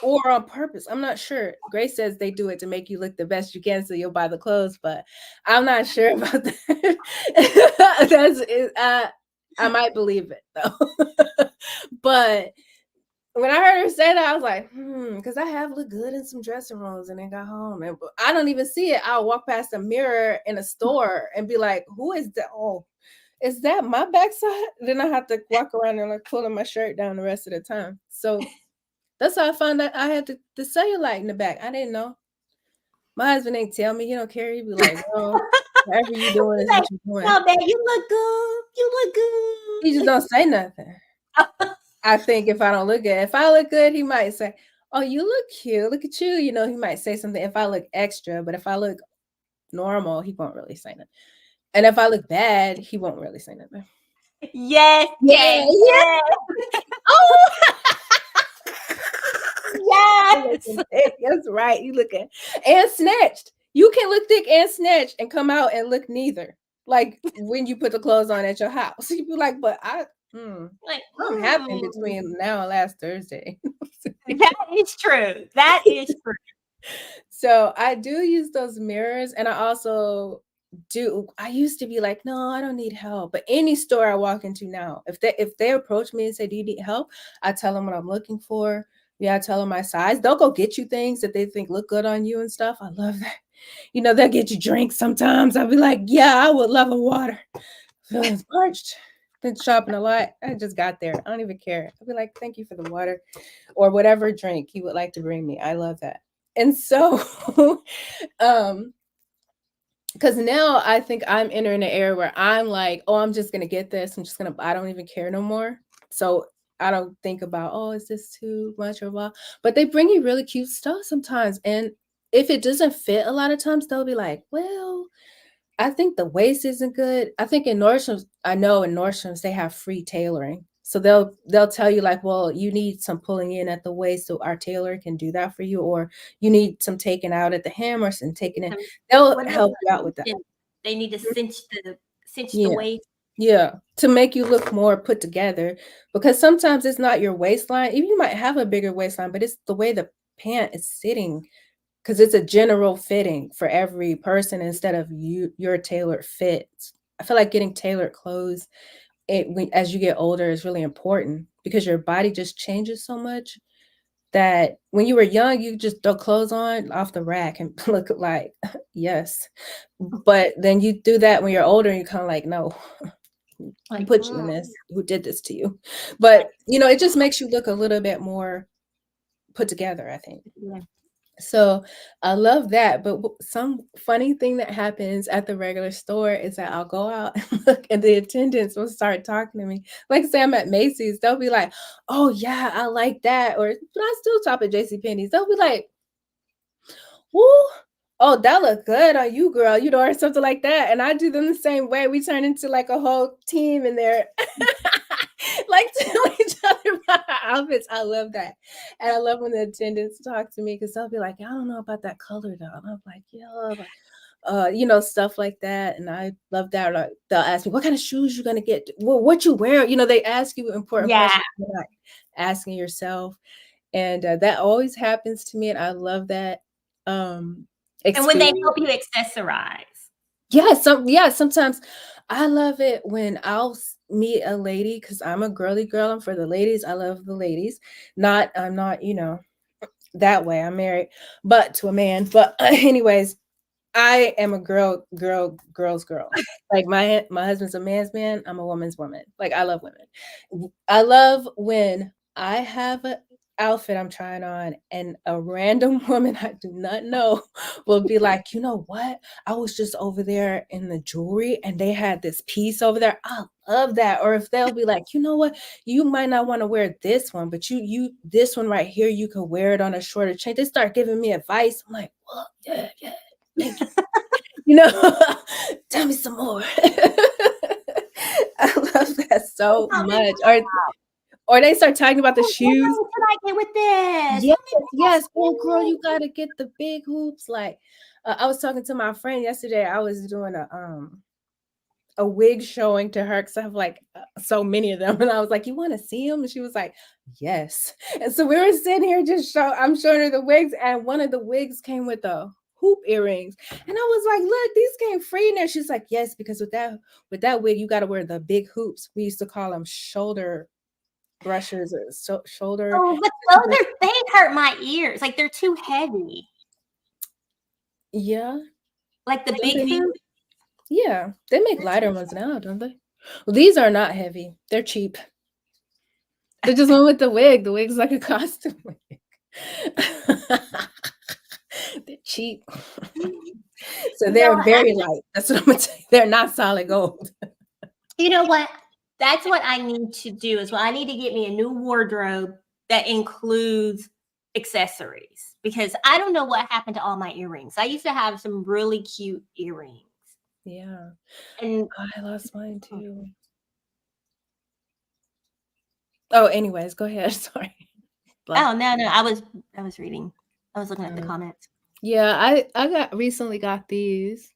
or on purpose. I'm not sure. Grace says they do it to make you look the best you can so you'll buy the clothes, but I'm not sure about that. I might believe it though. But when I heard her say that, I was like, because I have looked good in some dressing rooms and then got home. And I don't even see it. I'll walk past a mirror in a store and be like, who is that? Oh, is that my backside? Then I have to walk around and like pulling my shirt down the rest of the time. So that's how I found out I had the cellulite in the back. I didn't know. My husband ain't tell me. He don't care. He'd be like, "Well, whatever you doing is what you're doing." No, babe, you look good. You look good. He just don't say nothing. I think if I don't look good, if I look good, he might say, "Oh, you look cute. Look at you." You know, he might say something if I look extra, but if I look normal, he won't really say nothing. And if I look bad, he won't really say nothing. Yes. Yeah. Oh. Yes. That's right. You looking and snatched. You can look thick and snatched and come out and look neither. Like when you put the clothes on at your house, you be like, "But what happened between now and last Thursday?" That is true. That is true. So I do use those mirrors, and I also do. I used to be like, "No, I don't need help." But any store I walk into now, if they approach me and say, "Do you need help?" I tell them what I'm looking for. Yeah, I tell them my size. They'll go get you things that they think look good on you and stuff. I love that. You know, they'll get you drinks sometimes. I'll be like, "Yeah, I would love a water." Feeling parched. Been shopping a lot. I just got there. I don't even care. I'll be like, "Thank you for the water," or whatever drink you would like to bring me. I love that. And so, because now I think I'm entering an era where I'm like, "Oh, I'm just gonna get this. I don't even care no more." So I don't think about, "Oh, is this too much or blah?" But they bring you really cute stuff sometimes. And if it doesn't fit a lot of times, they'll be like, "Well, I think the waist isn't good." I think in Nordstrom's, they have free tailoring. So they'll tell you like, well, you need some pulling in at the waist, so our tailor can do that for you, or you need some taken out at the hem or some taken in. They'll What about help you out with that. they need to cinch the Yeah. waist. Yeah, to make you look more put together, because sometimes it's not your waistline. Even you might have a bigger waistline, but it's the way the pant is sitting, because it's a general fitting for every person instead of your tailored fit. I feel like getting tailored clothes as you get older is really important, because your body just changes so much that when you were young, you just throw clothes on off the rack and look like, yes. But then you do that when you're older and you're kind of like, no, who Like, put you in this? Who did this to you? But it just makes you look a little bit more put together, I think. yeah. So I love that. But some funny thing that happens at the regular store is that I'll go out and look, and the attendants will start talking to me. Like, say I'm at Macy's, they'll be like, "Oh yeah, I like that," or "But I still shop at JCPenney's." They'll be like, "Woo, oh, that look good on you, girl," or something like that. And I do them the same way. We turn into like a whole team in there. Like telling each other about our outfits. I love that. And I love when the attendants talk to me, because they'll be like, "I don't know about that color though." And I'm like, "Yeah," stuff like that. And I love that. Or they'll ask me, "What kind of shoes you gonna get? Well, what you wear?" They ask you important Yeah. questions you're not asking yourself. And that always happens to me. And I love that And experience. when they help you accessorize. Yeah, sometimes I love it when I'll meet a lady, because I'm a girly girl. I'm for the ladies. I love the ladies. I'm not, that way. I'm married, but to a man. But anyways, I am a girl's girl. Like my husband's a man's man. I'm a woman's woman. Like, I love women. I love when I have an outfit I'm trying on and a random woman I do not know will be like, "You know what? I was just over there in the jewelry and they had this piece over there. I love that." Or if they'll be like, "You know what? You might not want to wear this one, but you this one right here, you could wear it on a shorter chain." They start giving me advice. I'm like, "Well, yeah. Thank you." Tell me some more. I love that so much. Or they start talking about the What shoes. should I get with this? Yes, Let me yes. ask Oh, girl, you. you gotta get the big hoops. Like, I was talking to my friend yesterday. I was doing a wig showing to her, because I have like so many of them, and I was like, "You want to see them?" And she was like, "Yes." And so we were sitting here I'm showing her the wigs, and one of the wigs came with a hoop earrings, and I was like, "Look, these came free in there." She's like, "Yes, because with that wig, you got to wear the big hoops. We used to call them shoulder brushes, or shoulder." Oh, but they hurt my ears. Like, they're too heavy. Yeah, Like the big hoop. yeah. They make lighter ones now, don't they? Well, these are not heavy. They're cheap. They just went with the wig. The wig's like a costume wig. They're cheap. So they're very light. That's what I'm gonna tell you. They're not solid gold. You know what? That's what I need to do as well. I need to get me a new wardrobe that includes accessories, because I don't know what happened to all my earrings. I used to have some really cute earrings. Yeah. And I lost mine too. Oh, anyways, go ahead. Sorry. oh no, I was reading. I was looking at the comments. Yeah, I recently got these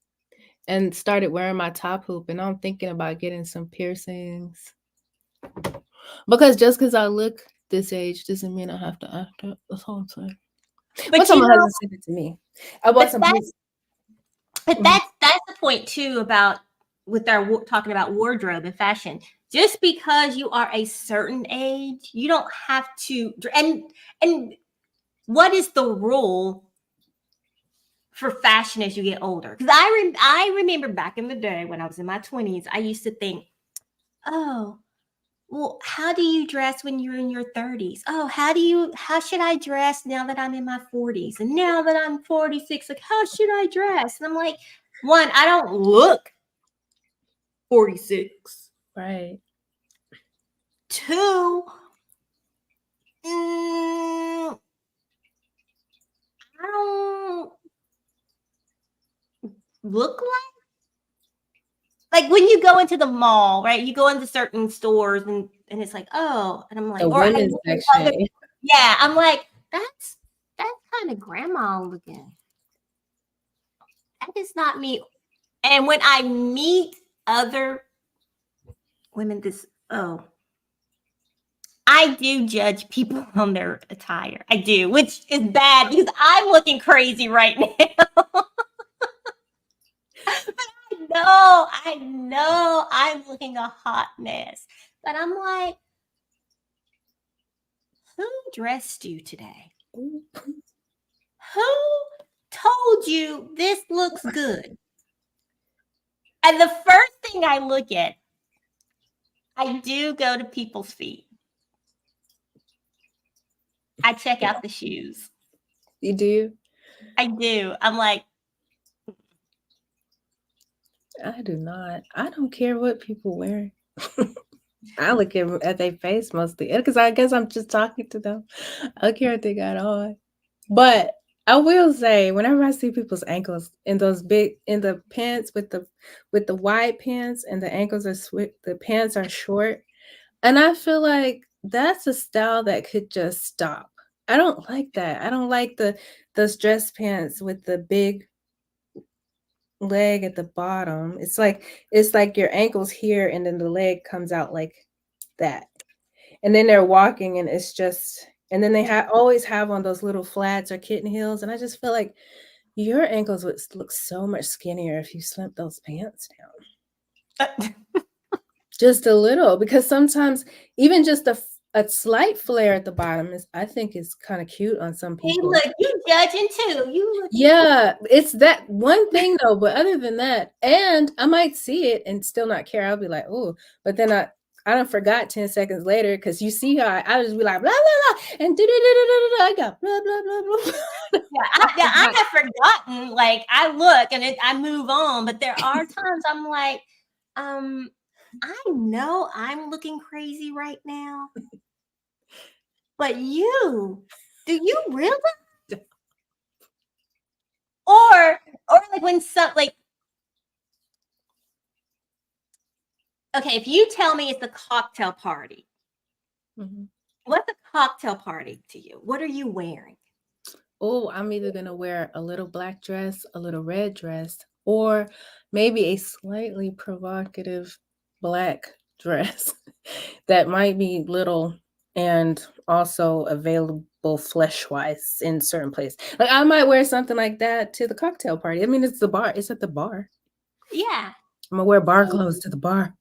and started wearing my top hoop, and I'm thinking about getting some piercings. Because just because I look this age doesn't mean I have to act it. That's all I'm saying. But my husband sent it to me. I bought some hoops. But that's the point too about with our talking about wardrobe and fashion. Just because you are a certain age, you don't have to. And what is the rule for fashion as you get older? Because I remember back in the day when I was in my 20s, I used to think, oh, well, how do you dress when you're in your 30s? Oh, how should I dress now that I'm in my 40s? And now that I'm 46, like, how should I dress? And I'm like, one, I don't look 46. Right. Two, I don't look like when you go into the mall, right? You go into certain stores and it's like, oh, and I'm like, The or I women's look at section. other- yeah, I'm like, that's kind of grandma looking. That is not me. And when I meet other women, I do judge people on their attire. I do, which is bad because I'm looking crazy right now. I know I'm looking a hot mess. But I'm like, who dressed you today? Who told you this looks good? And the first thing I look at, I do go to people's feet. I check out the shoes. You do? I do. I'm like, I do not. I don't care what people wear. I look at their face mostly because I guess I'm just talking to them. I don't care what they got on. But I will say, whenever I see people's ankles in those in the pants with the wide pants and the ankles are the pants are short, and I feel like that's a style that could just stop. I don't like that. I don't like those dress pants with the big leg at the bottom. It's like your ankles here and then the leg comes out like that. And then they're walking and it's just and then they always have on those little flats or kitten heels, and I just feel like your ankles would look so much skinnier if you slimmed those pants down. Just a little, because sometimes even just a slight flare at the bottom I think is kind of cute on some hey, people. look, you judging too. Yeah, it's that one thing though, but other than that, and I might see it and still not care. I'll be like, oh, but then I don't forgot 10 seconds later because you see how I just be like blah blah blah and I got blah blah blah blah. I have forgotten. Like I look and I move on, but there are times I'm like, I know I'm looking crazy right now, but do you really? Or like when okay, if you tell me it's a cocktail party, what's a cocktail party to you? What are you wearing? Oh, I'm either gonna wear a little black dress, a little red dress, or maybe a slightly provocative black dress that might be little and also available flesh-wise in certain places. Like I might wear something like that to the cocktail party. I mean, it's the bar. It's at the bar. Yeah. I'm gonna wear bar clothes to the bar.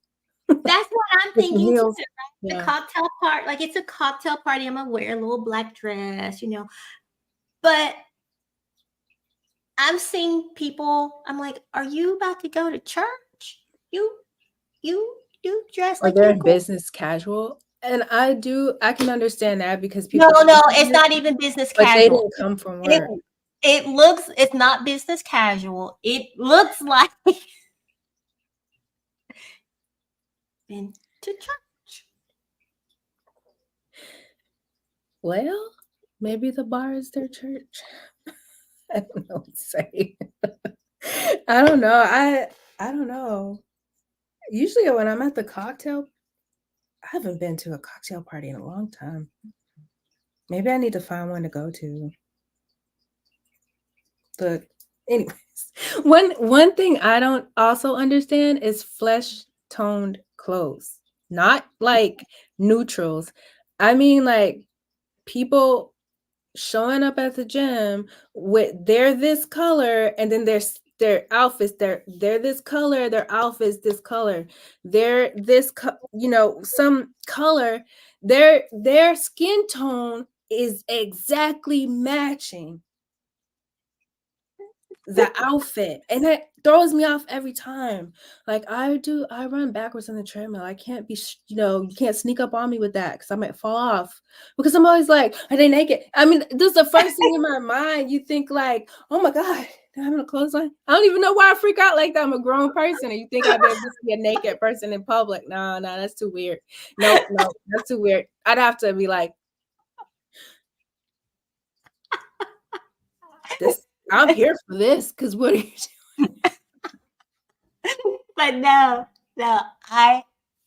That's what I'm With some thinking too. heels. Right? Yeah. The cocktail part, like it's a cocktail party. I'm gonna wear a little black dress, But I've seen people, I'm like, are you about to go to church? You dress Or like they're you in go. business casual. And I can understand that because No, people it's not even business but they casual. didn't come from work. It's not business casual. It looks like been to church. Well, maybe the bar is their church. I don't know what to say. I don't know. I don't know. Usually when I'm at the cocktail, I haven't been to a cocktail party in a long time. Maybe I need to find one to go to. But anyways, one thing I don't also understand is flesh toned clothes. Not like neutrals. I mean like people showing up at the gym with they're this color and then their outfits they're this color, their outfits this color, they're this some color, their skin tone is exactly matching the outfit, and that throws me off every time. Like I run backwards on the treadmill. I can't be you can't sneak up on me with that because I might fall off, because I'm always like, are they naked? I mean, this is the first thing in my mind. You think like, oh my god, they're having a clothesline. I don't even know why I freak out like that. I'm a grown person and you think I'd be able to see a naked person in public. No, that's too weird. No, that's too weird. I'd have to be like, I'm here for this, because what are you doing? But no, I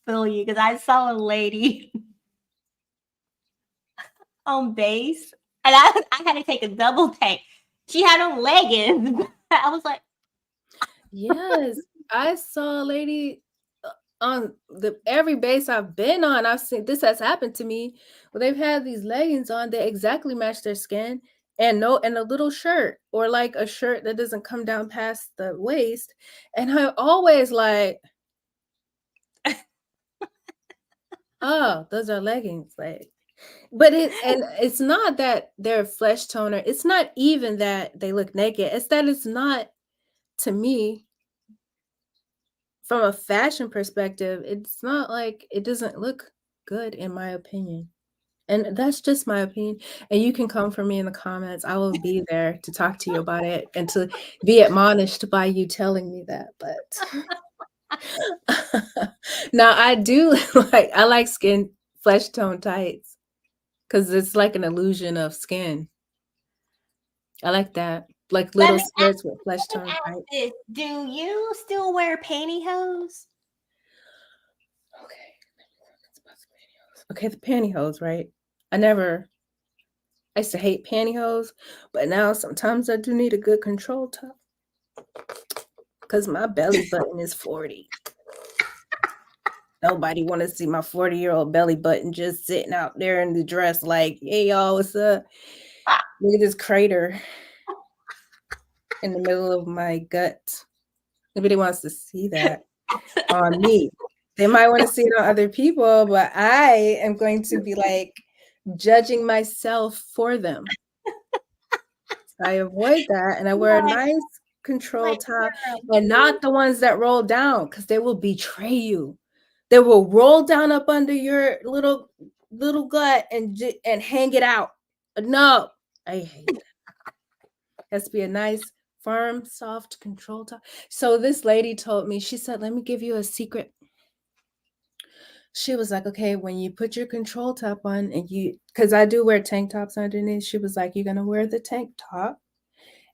feel you because I saw a lady on base and I had to take a double take. She had on leggings. I was like, Yes, I saw a lady on every base I've been on. I've seen this has happened to me. Well, they've had these leggings on that exactly match their skin, and a little shirt or like a shirt that doesn't come down past the waist. And I always like, oh, those are leggings, like. But it's not that they're flesh toner. It's not even that they look naked. It's that it's not, to me, from a fashion perspective, it's not like it doesn't look good in my opinion. And that's just my opinion. And you can come for me in the comments. I will be there to talk to you about it and to be admonished by you telling me that. But now I do I like skin flesh tone tights because it's like an illusion of skin. I like that. Like let little me skirts with flesh ask tone tights. this. Do you still wear pantyhose? Okay, the pantyhose, right? I used to hate pantyhose, but now sometimes I do need a good control top because my belly button is 40. Nobody want to see my 40-year-old belly button just sitting out there in the dress like, hey, y'all, what's up? Look at this crater in the middle of my gut. Nobody wants to see that on me. They might want to see it on other people, but I am going to be like judging myself for them. So I avoid that and I wear a nice control top and not the ones that roll down because they will betray you. They will roll down up under your little gut and hang it out. No, I hate that. It has to be a nice, firm, soft control top. So this lady told me, she said, let me give you a secret. She was like, okay, when you put your control top on and because I do wear tank tops underneath, she was like, you're going to wear the tank top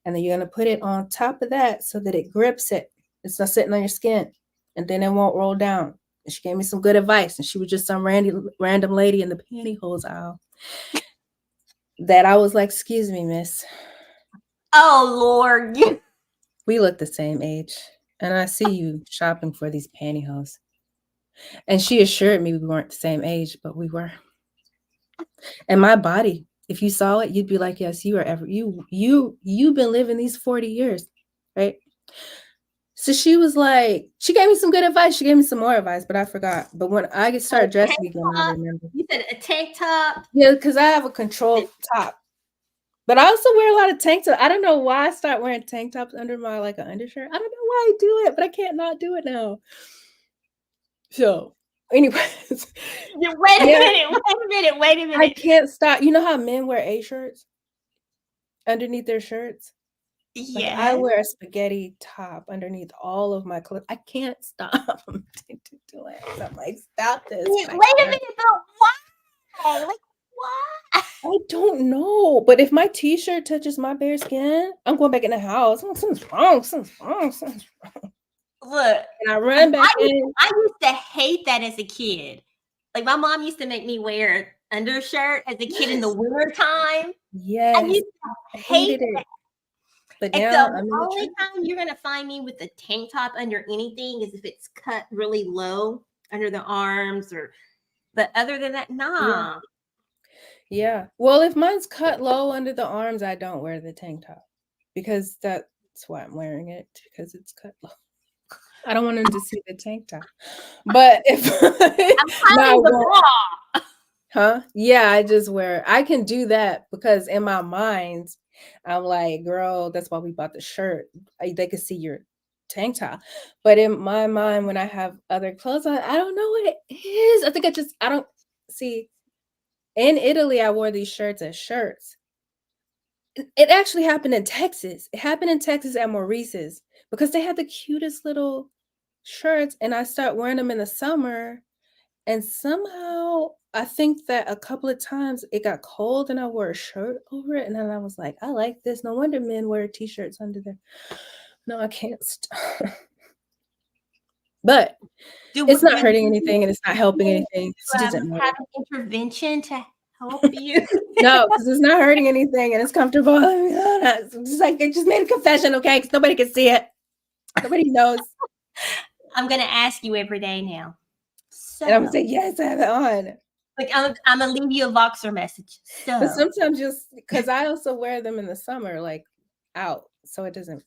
and then you're going to put it on top of that so that it grips it. It's not sitting on your skin and then it won't roll down. And she gave me some good advice and she was just some random lady in the pantyhose aisle that I was like, excuse me, miss. Oh, Lord. We look the same age and I see you shopping for these pantyhose. And she assured me we weren't the same age, but we were. And my body, if you saw it, you'd be like, yes, you've been living these 40 years, right? So she was like, she gave me some good advice. She gave me some more advice, but I forgot. But when I started dressing again, I remember. You said a tank top? Yeah, because I have a controlled top. But I also wear a lot of tank tops. I don't know why I start wearing tank tops under my like an undershirt. I don't know why I do it, but I can't not do it now. So, anyways. Wait a minute. I can't stop. You know how men wear A shirts underneath their shirts? Like I wear a spaghetti top underneath all of my clothes. I can't stop to do it. I'm like, stop this. Wait a minute, but why? Like, why? I don't know. But if my t-shirt touches my bare skin, I'm going back in the house. Something's wrong. Look. And I run back in. I used to hate that as a kid. Like my mom used to make me wear an undershirt as a kid in the winter time. Yes. I used to hate it. But and now so the only time you're gonna find me with a tank top under anything is if it's cut really low under the arms but other than that, nah. Yeah. Well, if mine's cut low under the arms, I don't wear the tank top because that's why I'm wearing it, because it's cut low. I don't want them to see the tank top. But if I can do that because in my mind, I'm like, girl, that's why we bought the shirt. They could see your tank top. But in my mind, when I have other clothes on, I don't know what it is. I think I don't see. In Italy, I wore these shirts as shirts. It actually happened in Texas. It happened in Texas at Maurice's because they had the cutest little shirts, and I start wearing them in the summer. And somehow, I think that a couple of times it got cold and I wore a shirt over it. And then I was like, I like this. No wonder men wear t-shirts under there. No, I can't stop. But Do it's not do hurting you anything and it's not helping anything. It doesn't matter. have an intervention to help you? No, because it's not hurting anything and it's comfortable. It's just like I just made a confession, okay? Because nobody can see it. Nobody knows. I'm gonna ask you every day now. So, And I'm gonna say, yes, I have it on. like, I'm gonna leave you a Voxer message. But So, sometimes just because I also wear them in the summer, like out. So it doesn't.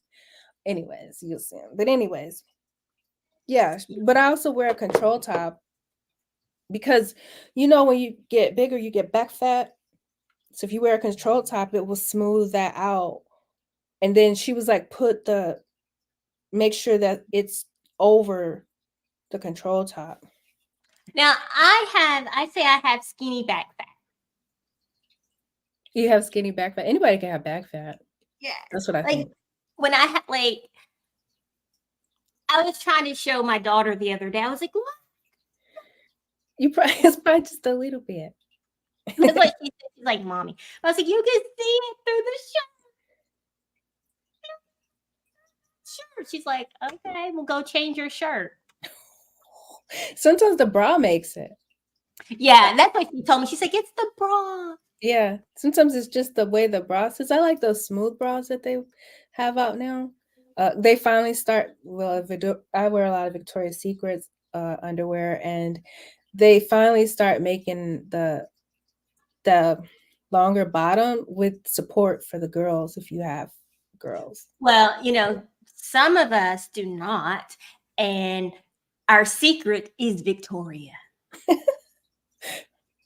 Anyways, you'll see them. But anyways, yeah. But I also wear a control top because when you get bigger, you get back fat. So if you wear a control top, it will smooth that out. And then she was like, make sure that it's over the control top. now I say I have skinny back fat. You have skinny back fat. Anybody can have back fat. Yeah. That's what I Like, think. when I had, like, I was trying to show my daughter the other day. I was like, look. It's probably just a little bit. That's what she said. She's like, mommy. I was like, you can see it through the shirt. Sure. She's like, okay, we'll go change your shirt. Sometimes the bra makes it. Yeah, that's what she told me. She's like, it's the bra. Yeah. Sometimes it's just the way the bra sits. I like those smooth bras that they have out now. They finally start. Well, I wear a lot of Victoria's Secrets underwear, and they finally start making the longer bottom with support for the girls if you have girls. Well, some of us do not. And our secret is Victoria.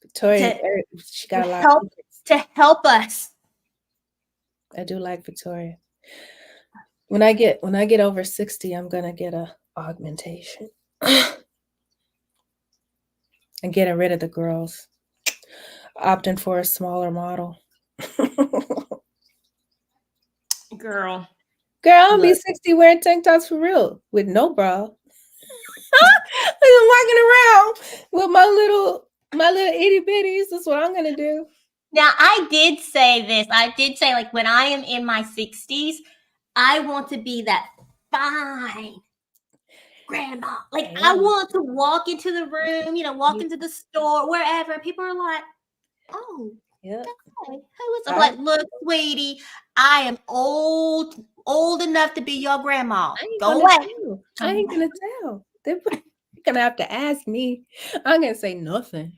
Victoria, she got a lot of secrets. To help us. I do like Victoria. When I get over 60, I'm gonna get a augmentation. And getting rid of the girls. Opting for a smaller model. Girl, I'll be 60 wearing tank tops for real with no bra. I'm walking around with my little itty bitties. That's what I'm gonna do. now I did say this. I did say, like, when I am in my 60s, I want to be that fine grandma. Like, I want to walk into the room, walk into the store, wherever. People are like, oh, yeah. Who is? I'm like, look, sweetie, I am old enough to be your grandma. Go away. I ain't gonna tell. They're gonna have to ask me. I'm gonna say nothing.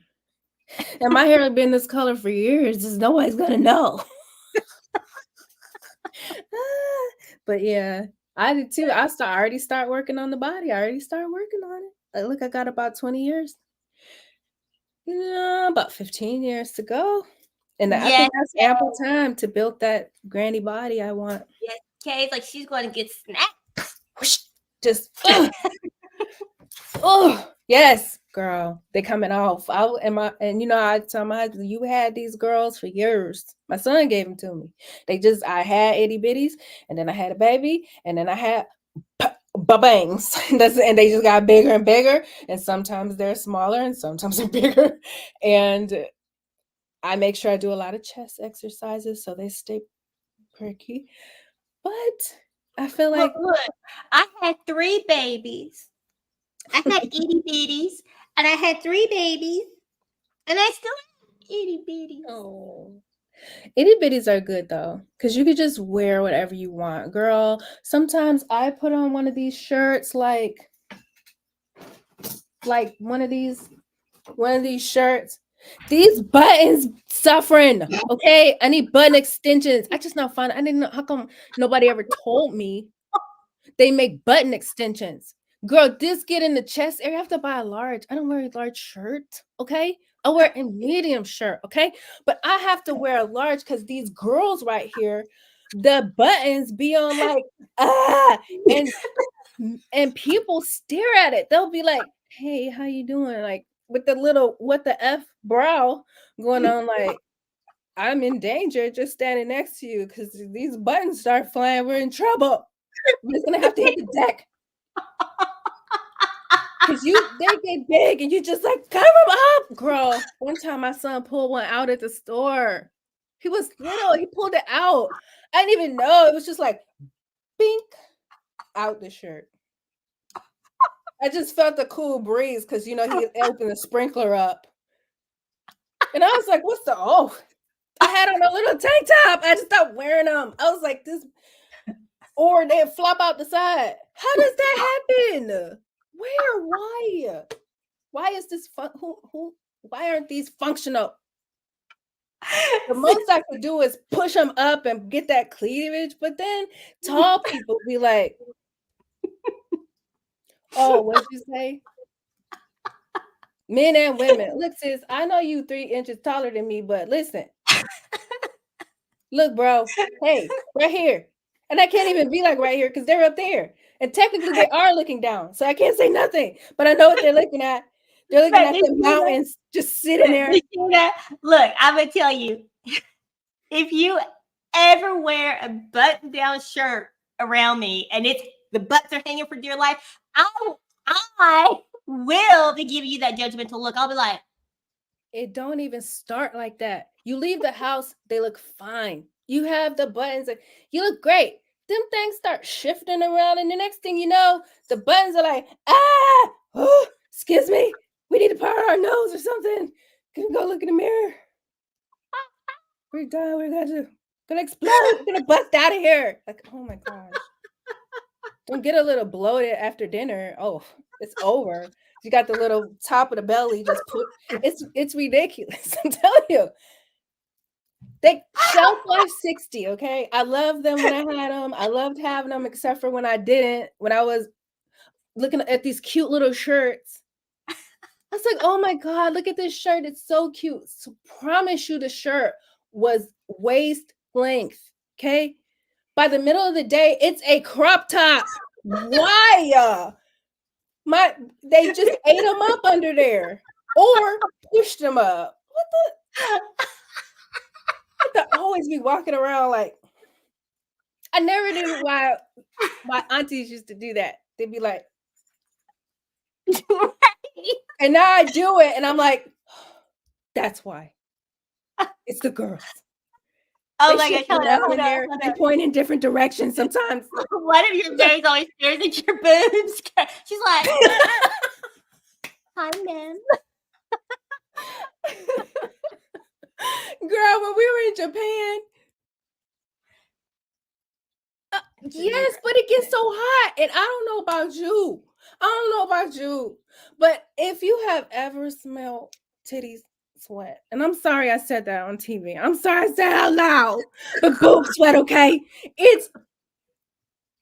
And my hair has been this color for years. Just nobody's gonna know. But yeah, I did too. I already start working on the body. I already started working on it. Like, look, I got about 20 years. About 15 years to go. And I think that's ample time to build that granny body I want. Yes, Kay's like, she's going to get snapped. Just, oh, yes, girl, they coming off. I tell my husband, you had these girls for years. My son gave them to me. I had itty bitties, and then I had a baby, and then I had bangs. And they just got bigger and bigger. And sometimes they're smaller, and sometimes they're bigger. And I make sure I do a lot of chest exercises so they stay perky. But I feel like look, I had 3 babies. I had itty bitties, and I had 3 babies, and I still have itty bitties. Oh, itty bitties are good though, because you could just wear whatever you want, girl. Sometimes I put on one of these shirts, like one of these shirts. These buttons suffering. Okay, I need button extensions. I just not find. I didn't know how come nobody ever told me they make button extensions. Girl, this get in the chest area. I have to buy a large. I don't wear a large shirt. Okay, I wear a medium shirt. Okay, but I have to wear a large because these girls right here, the buttons be on like and people stare at it. They'll be like, "Hey, how you doing?" Like with the little what the F brow going on, like I'm in danger just standing next to you because these buttons start flying. We're in trouble. We're just gonna have to hit the deck. Cause they get big and you just like cover them up, girl. One time my son pulled one out at the store. He was little. He pulled it out. I didn't even know. It was just like, bink, out the shirt. I just felt the cool breeze because he opened the sprinkler up. And I was like, what's the I had on a little tank top. I just stopped wearing them. I was like, this, or they flop out the side. How does that happen? Where? Why? Why is this why aren't these functional? The most I could do is push them up and get that cleavage, but then tall people be like, oh, what'd you say? Men and women. Look, sis, I know you 3 inches taller than me, but listen. Look, bro. Hey, right here. And I can't even be like right here because they're up there. And technically they are looking down. So I can't say nothing. But I know what they're looking at. They're looking at the mountains just sitting there. Look, I'm gonna tell you, if you ever wear a button-down shirt around me and the butts are hanging for dear life, I will be giving you that judgmental look. I'll be like, it don't even start like that. You leave the house, they look fine. You have the buttons, you look great. Them things start shifting around, and the next thing you know, the buttons are like, oh, excuse me, we need to powder our nose or something. Can we go look in the mirror? We're done. We're gonna explode. We're gonna bust out of here. Like, oh my gosh. Don't get a little bloated after dinner. Oh, it's over. You got the little top of the belly just put. It's ridiculous. I'm telling you. They shelf life 60. Okay, I love them when I had them. I loved having them, except for when I didn't. When I was looking at these cute little shirts, I was like, oh my god, look at this shirt. It's so cute. So promise you, the shirt was waist length. Okay, by the middle of the day, it's a crop top. Why? They just ate them up under there or pushed them up. What the always be walking around like, I never knew why my aunties used to do that. They'd be like, and now I do it, and I'm like, that's why. It's the girls. oh my gosh, hold they point in different directions sometimes. One of your days always stares at your boobs. She's like, hi, ma'am. Girl, when we were in Japan, yes, but it gets so hot, and I don't know about you. But if you have ever smelled titties sweat, and I'm sorry I said that on TV. I'm sorry I said it out loud, but boob sweat, okay? Where'd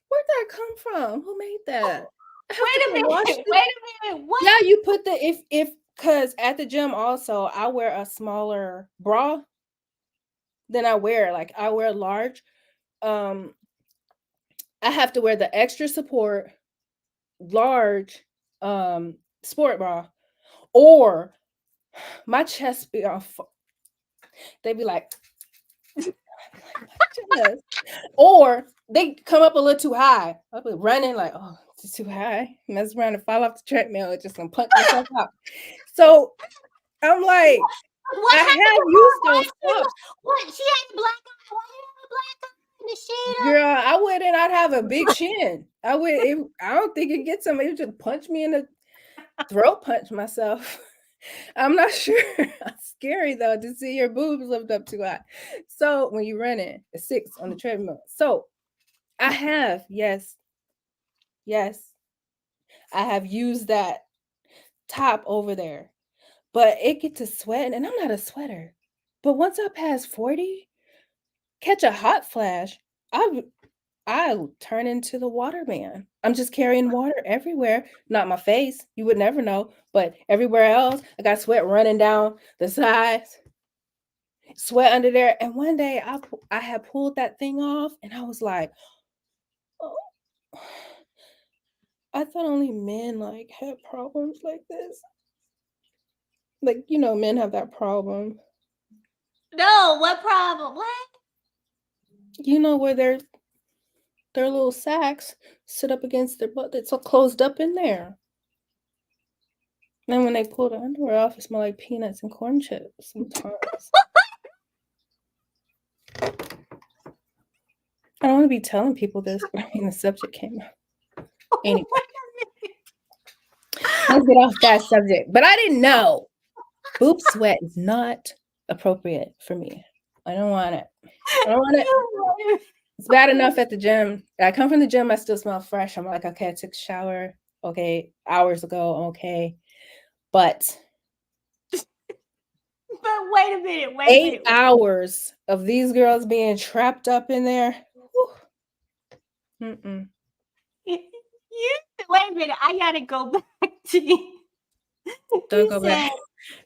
that come from? Who made that? Wait a minute. What? Yeah, you put because at the gym also, I wear a smaller bra than I wear. Like, I wear large. I have to wear the extra support large sport bra, or my chest be off. They be like, or they come up a little too high. I'll be running like, oh, it's too high. Mess around and fall off the treadmill. It's just gonna punch myself out. So I'm like, I have used those stuff. What? She has a black eye. Why do you have a black eye in the shade? Girl, I wouldn't. I'd have a big chin. I don't think it gets somebody to punch me in the throat, punch myself. I'm not sure. It's scary though to see your boobs lift up too high. So when you run it, it's 6 on the treadmill. So I have, yes, I have used that top over there, but it gets to sweating, and I'm not a sweater. But once I pass 40, catch a hot flash, I'll turn into the water man. I'm just carrying water everywhere. Not my face. You would never know. But everywhere else, I got sweat running down the sides, sweat under there. And one day I had pulled that thing off, and I was like, oh, I thought only men had problems like this. Like, men have that problem. No, what problem? What? Where their little sacks sit up against their butt. It's all closed up in there. Then when they pull the underwear off, it smells like peanuts and corn chips sometimes. I don't want to be telling people this, but the subject came up. Anyway. get off that subject. But I didn't know. Boob sweat is not appropriate for me. I don't want it. I don't want it. It's bad enough at the gym. I come from the gym, I still smell fresh. I'm like, okay, I took a shower. Okay, hours ago. I'm okay. But wait a minute. 8 hours of these girls being trapped up in there. Mm-mm. Wait a minute. I gotta go back to you. Don't go back.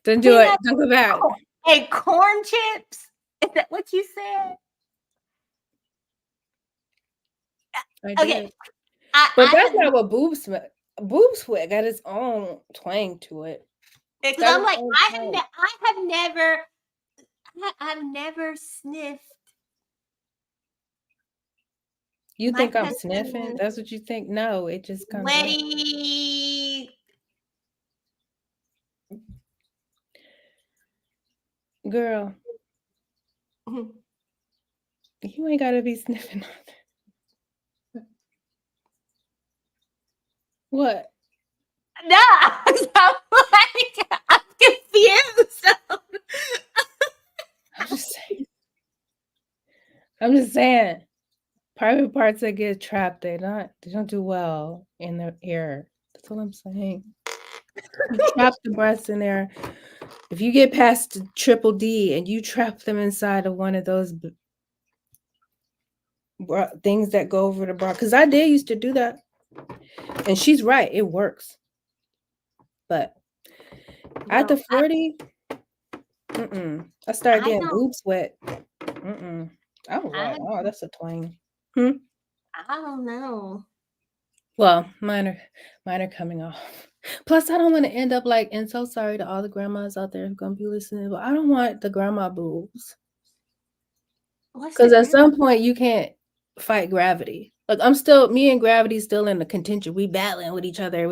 Don't do it. Don't go back. Hey, corn chips? Is that what you said? I Okay. did. But that's not what boob sweat. Boob sweat got its own twang to it. Because I'm like, I've never sniffed. You My think I'm husband sniffing? That's what you think? No, it just comes out. Sweaty. Girl, you ain't gotta be sniffing nothing. What? No, I'm confused. I'm just saying. Private parts that get trapped, they don't do well in the air. That's all I'm saying. You trap the breasts in there. If you get past triple D and you trap them inside of one of those things that go over the bra, because I did used to do that, and she's right, it works. But after 40, I started getting boob sweat. I was like, oh, that's a twang. I don't know. Well, mine are coming off. Plus, I don't want to end up like, and so sorry to all the grandmas out there who gonna be listening, but I don't want the grandma boobs. Because at some point you can't fight gravity. Like me and gravity still in the contention. We battling with each other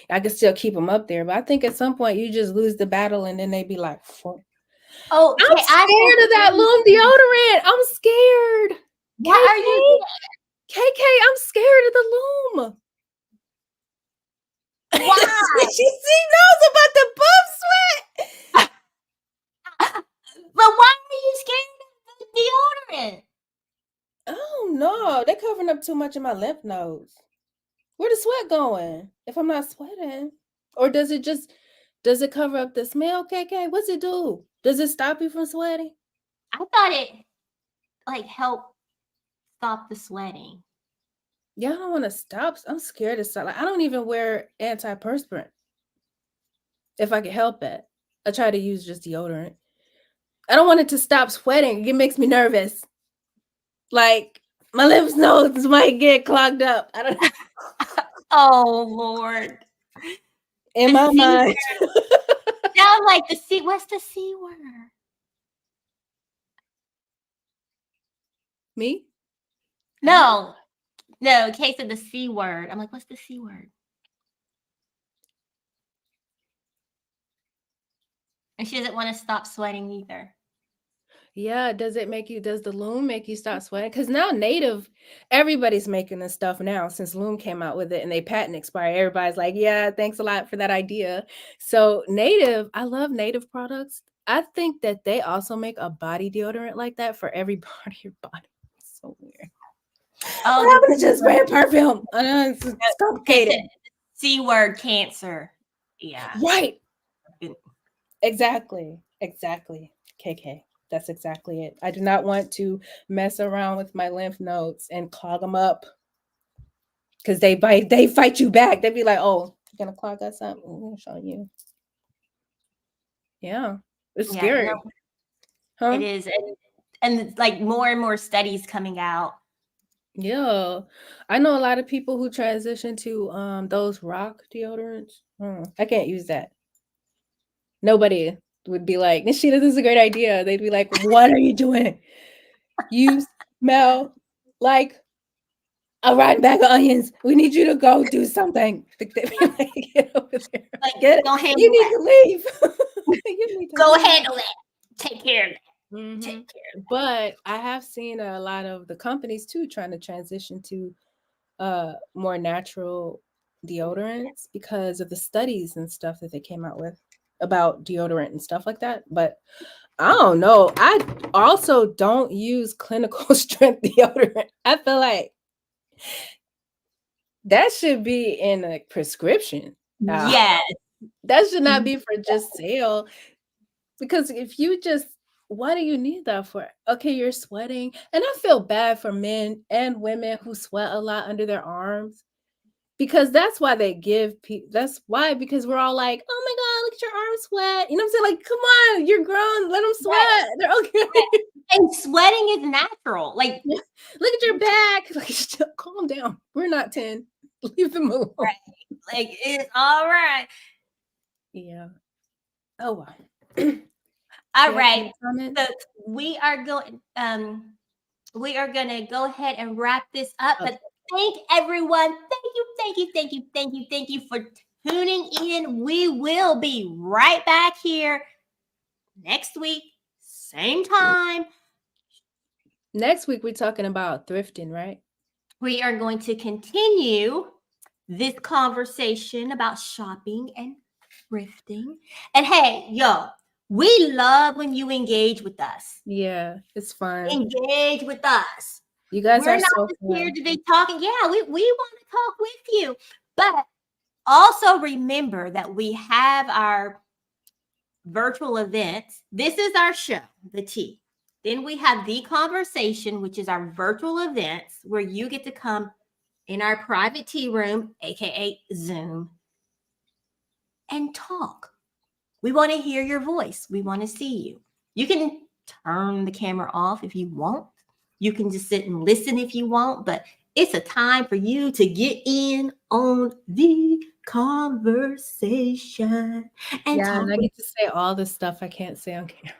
I can still keep them up there, but I think at some point you just lose the battle and then they be like, oh, I'm scared of that Loom deodorant. I'm scared. Why are you? KK, I'm scared of the Loom. Why? She knows about the boob sweat. But why are you scared of the deodorant? Oh no, they're covering up too much of my lymph nodes. Where the sweat going? If I'm not sweating, or does it cover up the smell? KK, what's it do? Does it stop you from sweating? I thought it helped stop the sweating. Yeah, I don't want to stop. I'm scared to stop. Like, I don't even wear antiperspirant if I can help it. I try to use just deodorant. I don't want it to stop sweating. It makes me nervous. Like my lymph nodes might get clogged up. I don't know. Oh Lord. In my mind. Sound like the C. What's the C word? Me? No. Kay said the C word. I'm like, what's the C word? And she doesn't want to stop sweating either. Yeah, does the Loom make you stop sweating? Because now everybody's making this stuff now since Loom came out with it and they patent expired. Everybody's like, yeah, thanks a lot for that idea. So I love Native products. I think that they also make a body deodorant like that for every part of your body. It's so weird. Oh, what happened to just wear perfume? I know it's complicated. C word, cancer. Yeah. Right. Exactly. KK. That's exactly it. I do not want to mess around with my lymph nodes and clog them up because they fight you back. They'd be like, "Oh, you're gonna clog us up? I'm gonna show you." Yeah, it's scary. No, huh? It is, and like more and more studies coming out. Yeah, I know a lot of people who transition to those rock deodorants. I can't use that. Nobody would be like, Nishita, this is a great idea. They'd be like, what are you doing? You smell like a rotten bag of onions. We need you to go do something. Like, get over there. Like, go handle you need to leave. You need to go handle it. Take care of it. Mm-hmm. Take care of it. But I have seen a lot of the companies too trying to transition to more natural deodorants because of the studies and stuff that they came out with about deodorant and stuff like that. But I don't know. I also don't use clinical strength deodorant. I feel like that should be in a prescription. Yes. That should not be for just sale. Because if you just, what do you need that for? Okay, you're sweating. And I feel bad for men and women who sweat a lot under their arms. Because that's why they give people, that's why, because we're all like, oh my God, look at your arms sweat. You know what I'm saying? Like, come on, you're grown, let them sweat. Right. They're okay. And sweating is natural. Like, look at your back. Like, calm down. We're not 10. Leave them alone. right. Like, it's all right. Yeah. Oh, wow. All right. Comments? So we are going to go ahead and wrap this up. Okay. But thank everyone. Thank you for tuning in. We will be right back here next week, same time. Next week, we're talking about thrifting, right? We are going to continue this conversation about shopping and thrifting. And hey, yo, we love when you engage with us. Yeah, it's fun. Engage with us. You guys We're are not so just fun. here to be talking. Yeah, we want to talk with you. But also remember that we have our virtual events. This is our show, The Tea. Then we have The Conversation, which is our virtual events where you get to come in our private tea room, aka Zoom, and talk. We want to hear your voice. We want to see you. You can turn the camera off if you want. You can just sit and listen if you want, but it's a time for you to get in on the conversation. And Yeah, talk and I with- get to say all the stuff I can't say on camera.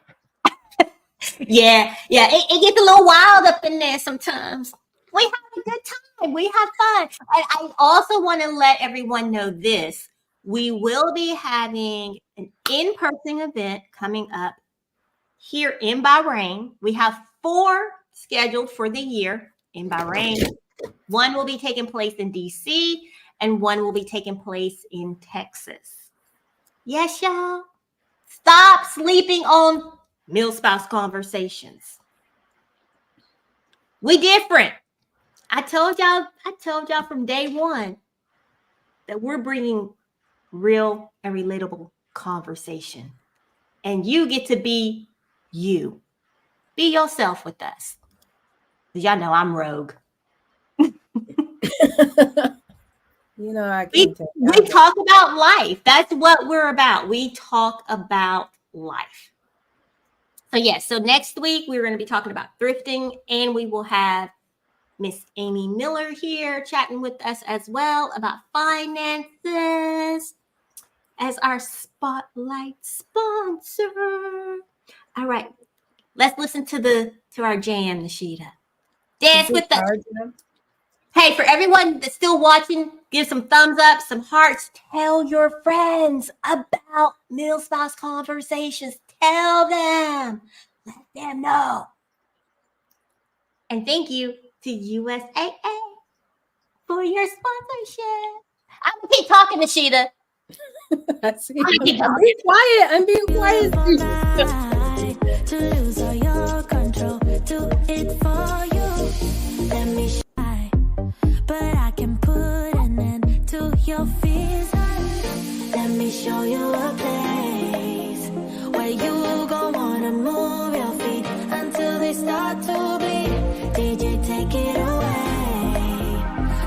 yeah, it gets a little wild up in there sometimes. We have a good time. We have fun. I also want to let everyone know this. We will be having an in-person event coming up here in Bahrain. We have 4 scheduled for the year in Bahrain. One will be taking place in DC and one will be taking place in Texas. Yes, y'all. Stop sleeping on Mill Spouse Conversations. We different. I told y'all from day one that we're bringing real and relatable conversation. And you get to be you. Be yourself with us. Because y'all know I'm rogue. You know, I We can't take talk about life. That's what we're about. We talk about life. So yes, so next week we're going to be talking about thrifting, and we will have Miss Amy Miller here chatting with us as well about finances as our spotlight sponsor. All right, let's listen to our jam, Nishida. Dance with us. Hey, for everyone that's still watching, give some thumbs up, some hearts. Tell your friends about Middle Spouse Conversations. Tell them. Let them know. And thank you to USAA for your sponsorship. I'm going to keep talking, Nishida. I'm being quiet. I'm being quiet. To lose all your control, do it for you. Let me shy, but I can put an end to your fears. Let me show you a place where you gon' wanna move your feet until they start to bleed. DJ, take it away.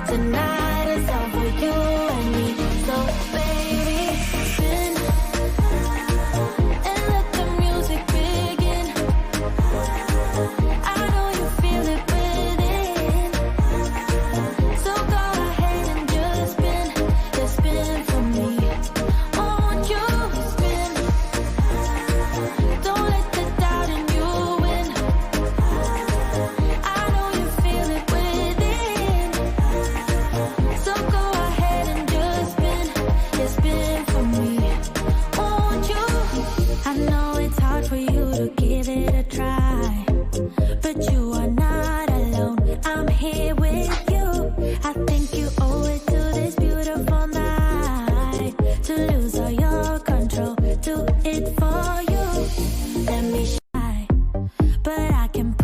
Tonight is all for you and me. So baby, spin and let the music begin. I know you feel it within. So go ahead and just spin for me. Oh, won't you spin? Don't let the doubt in you win. I know you feel it within. So go ahead and just spin.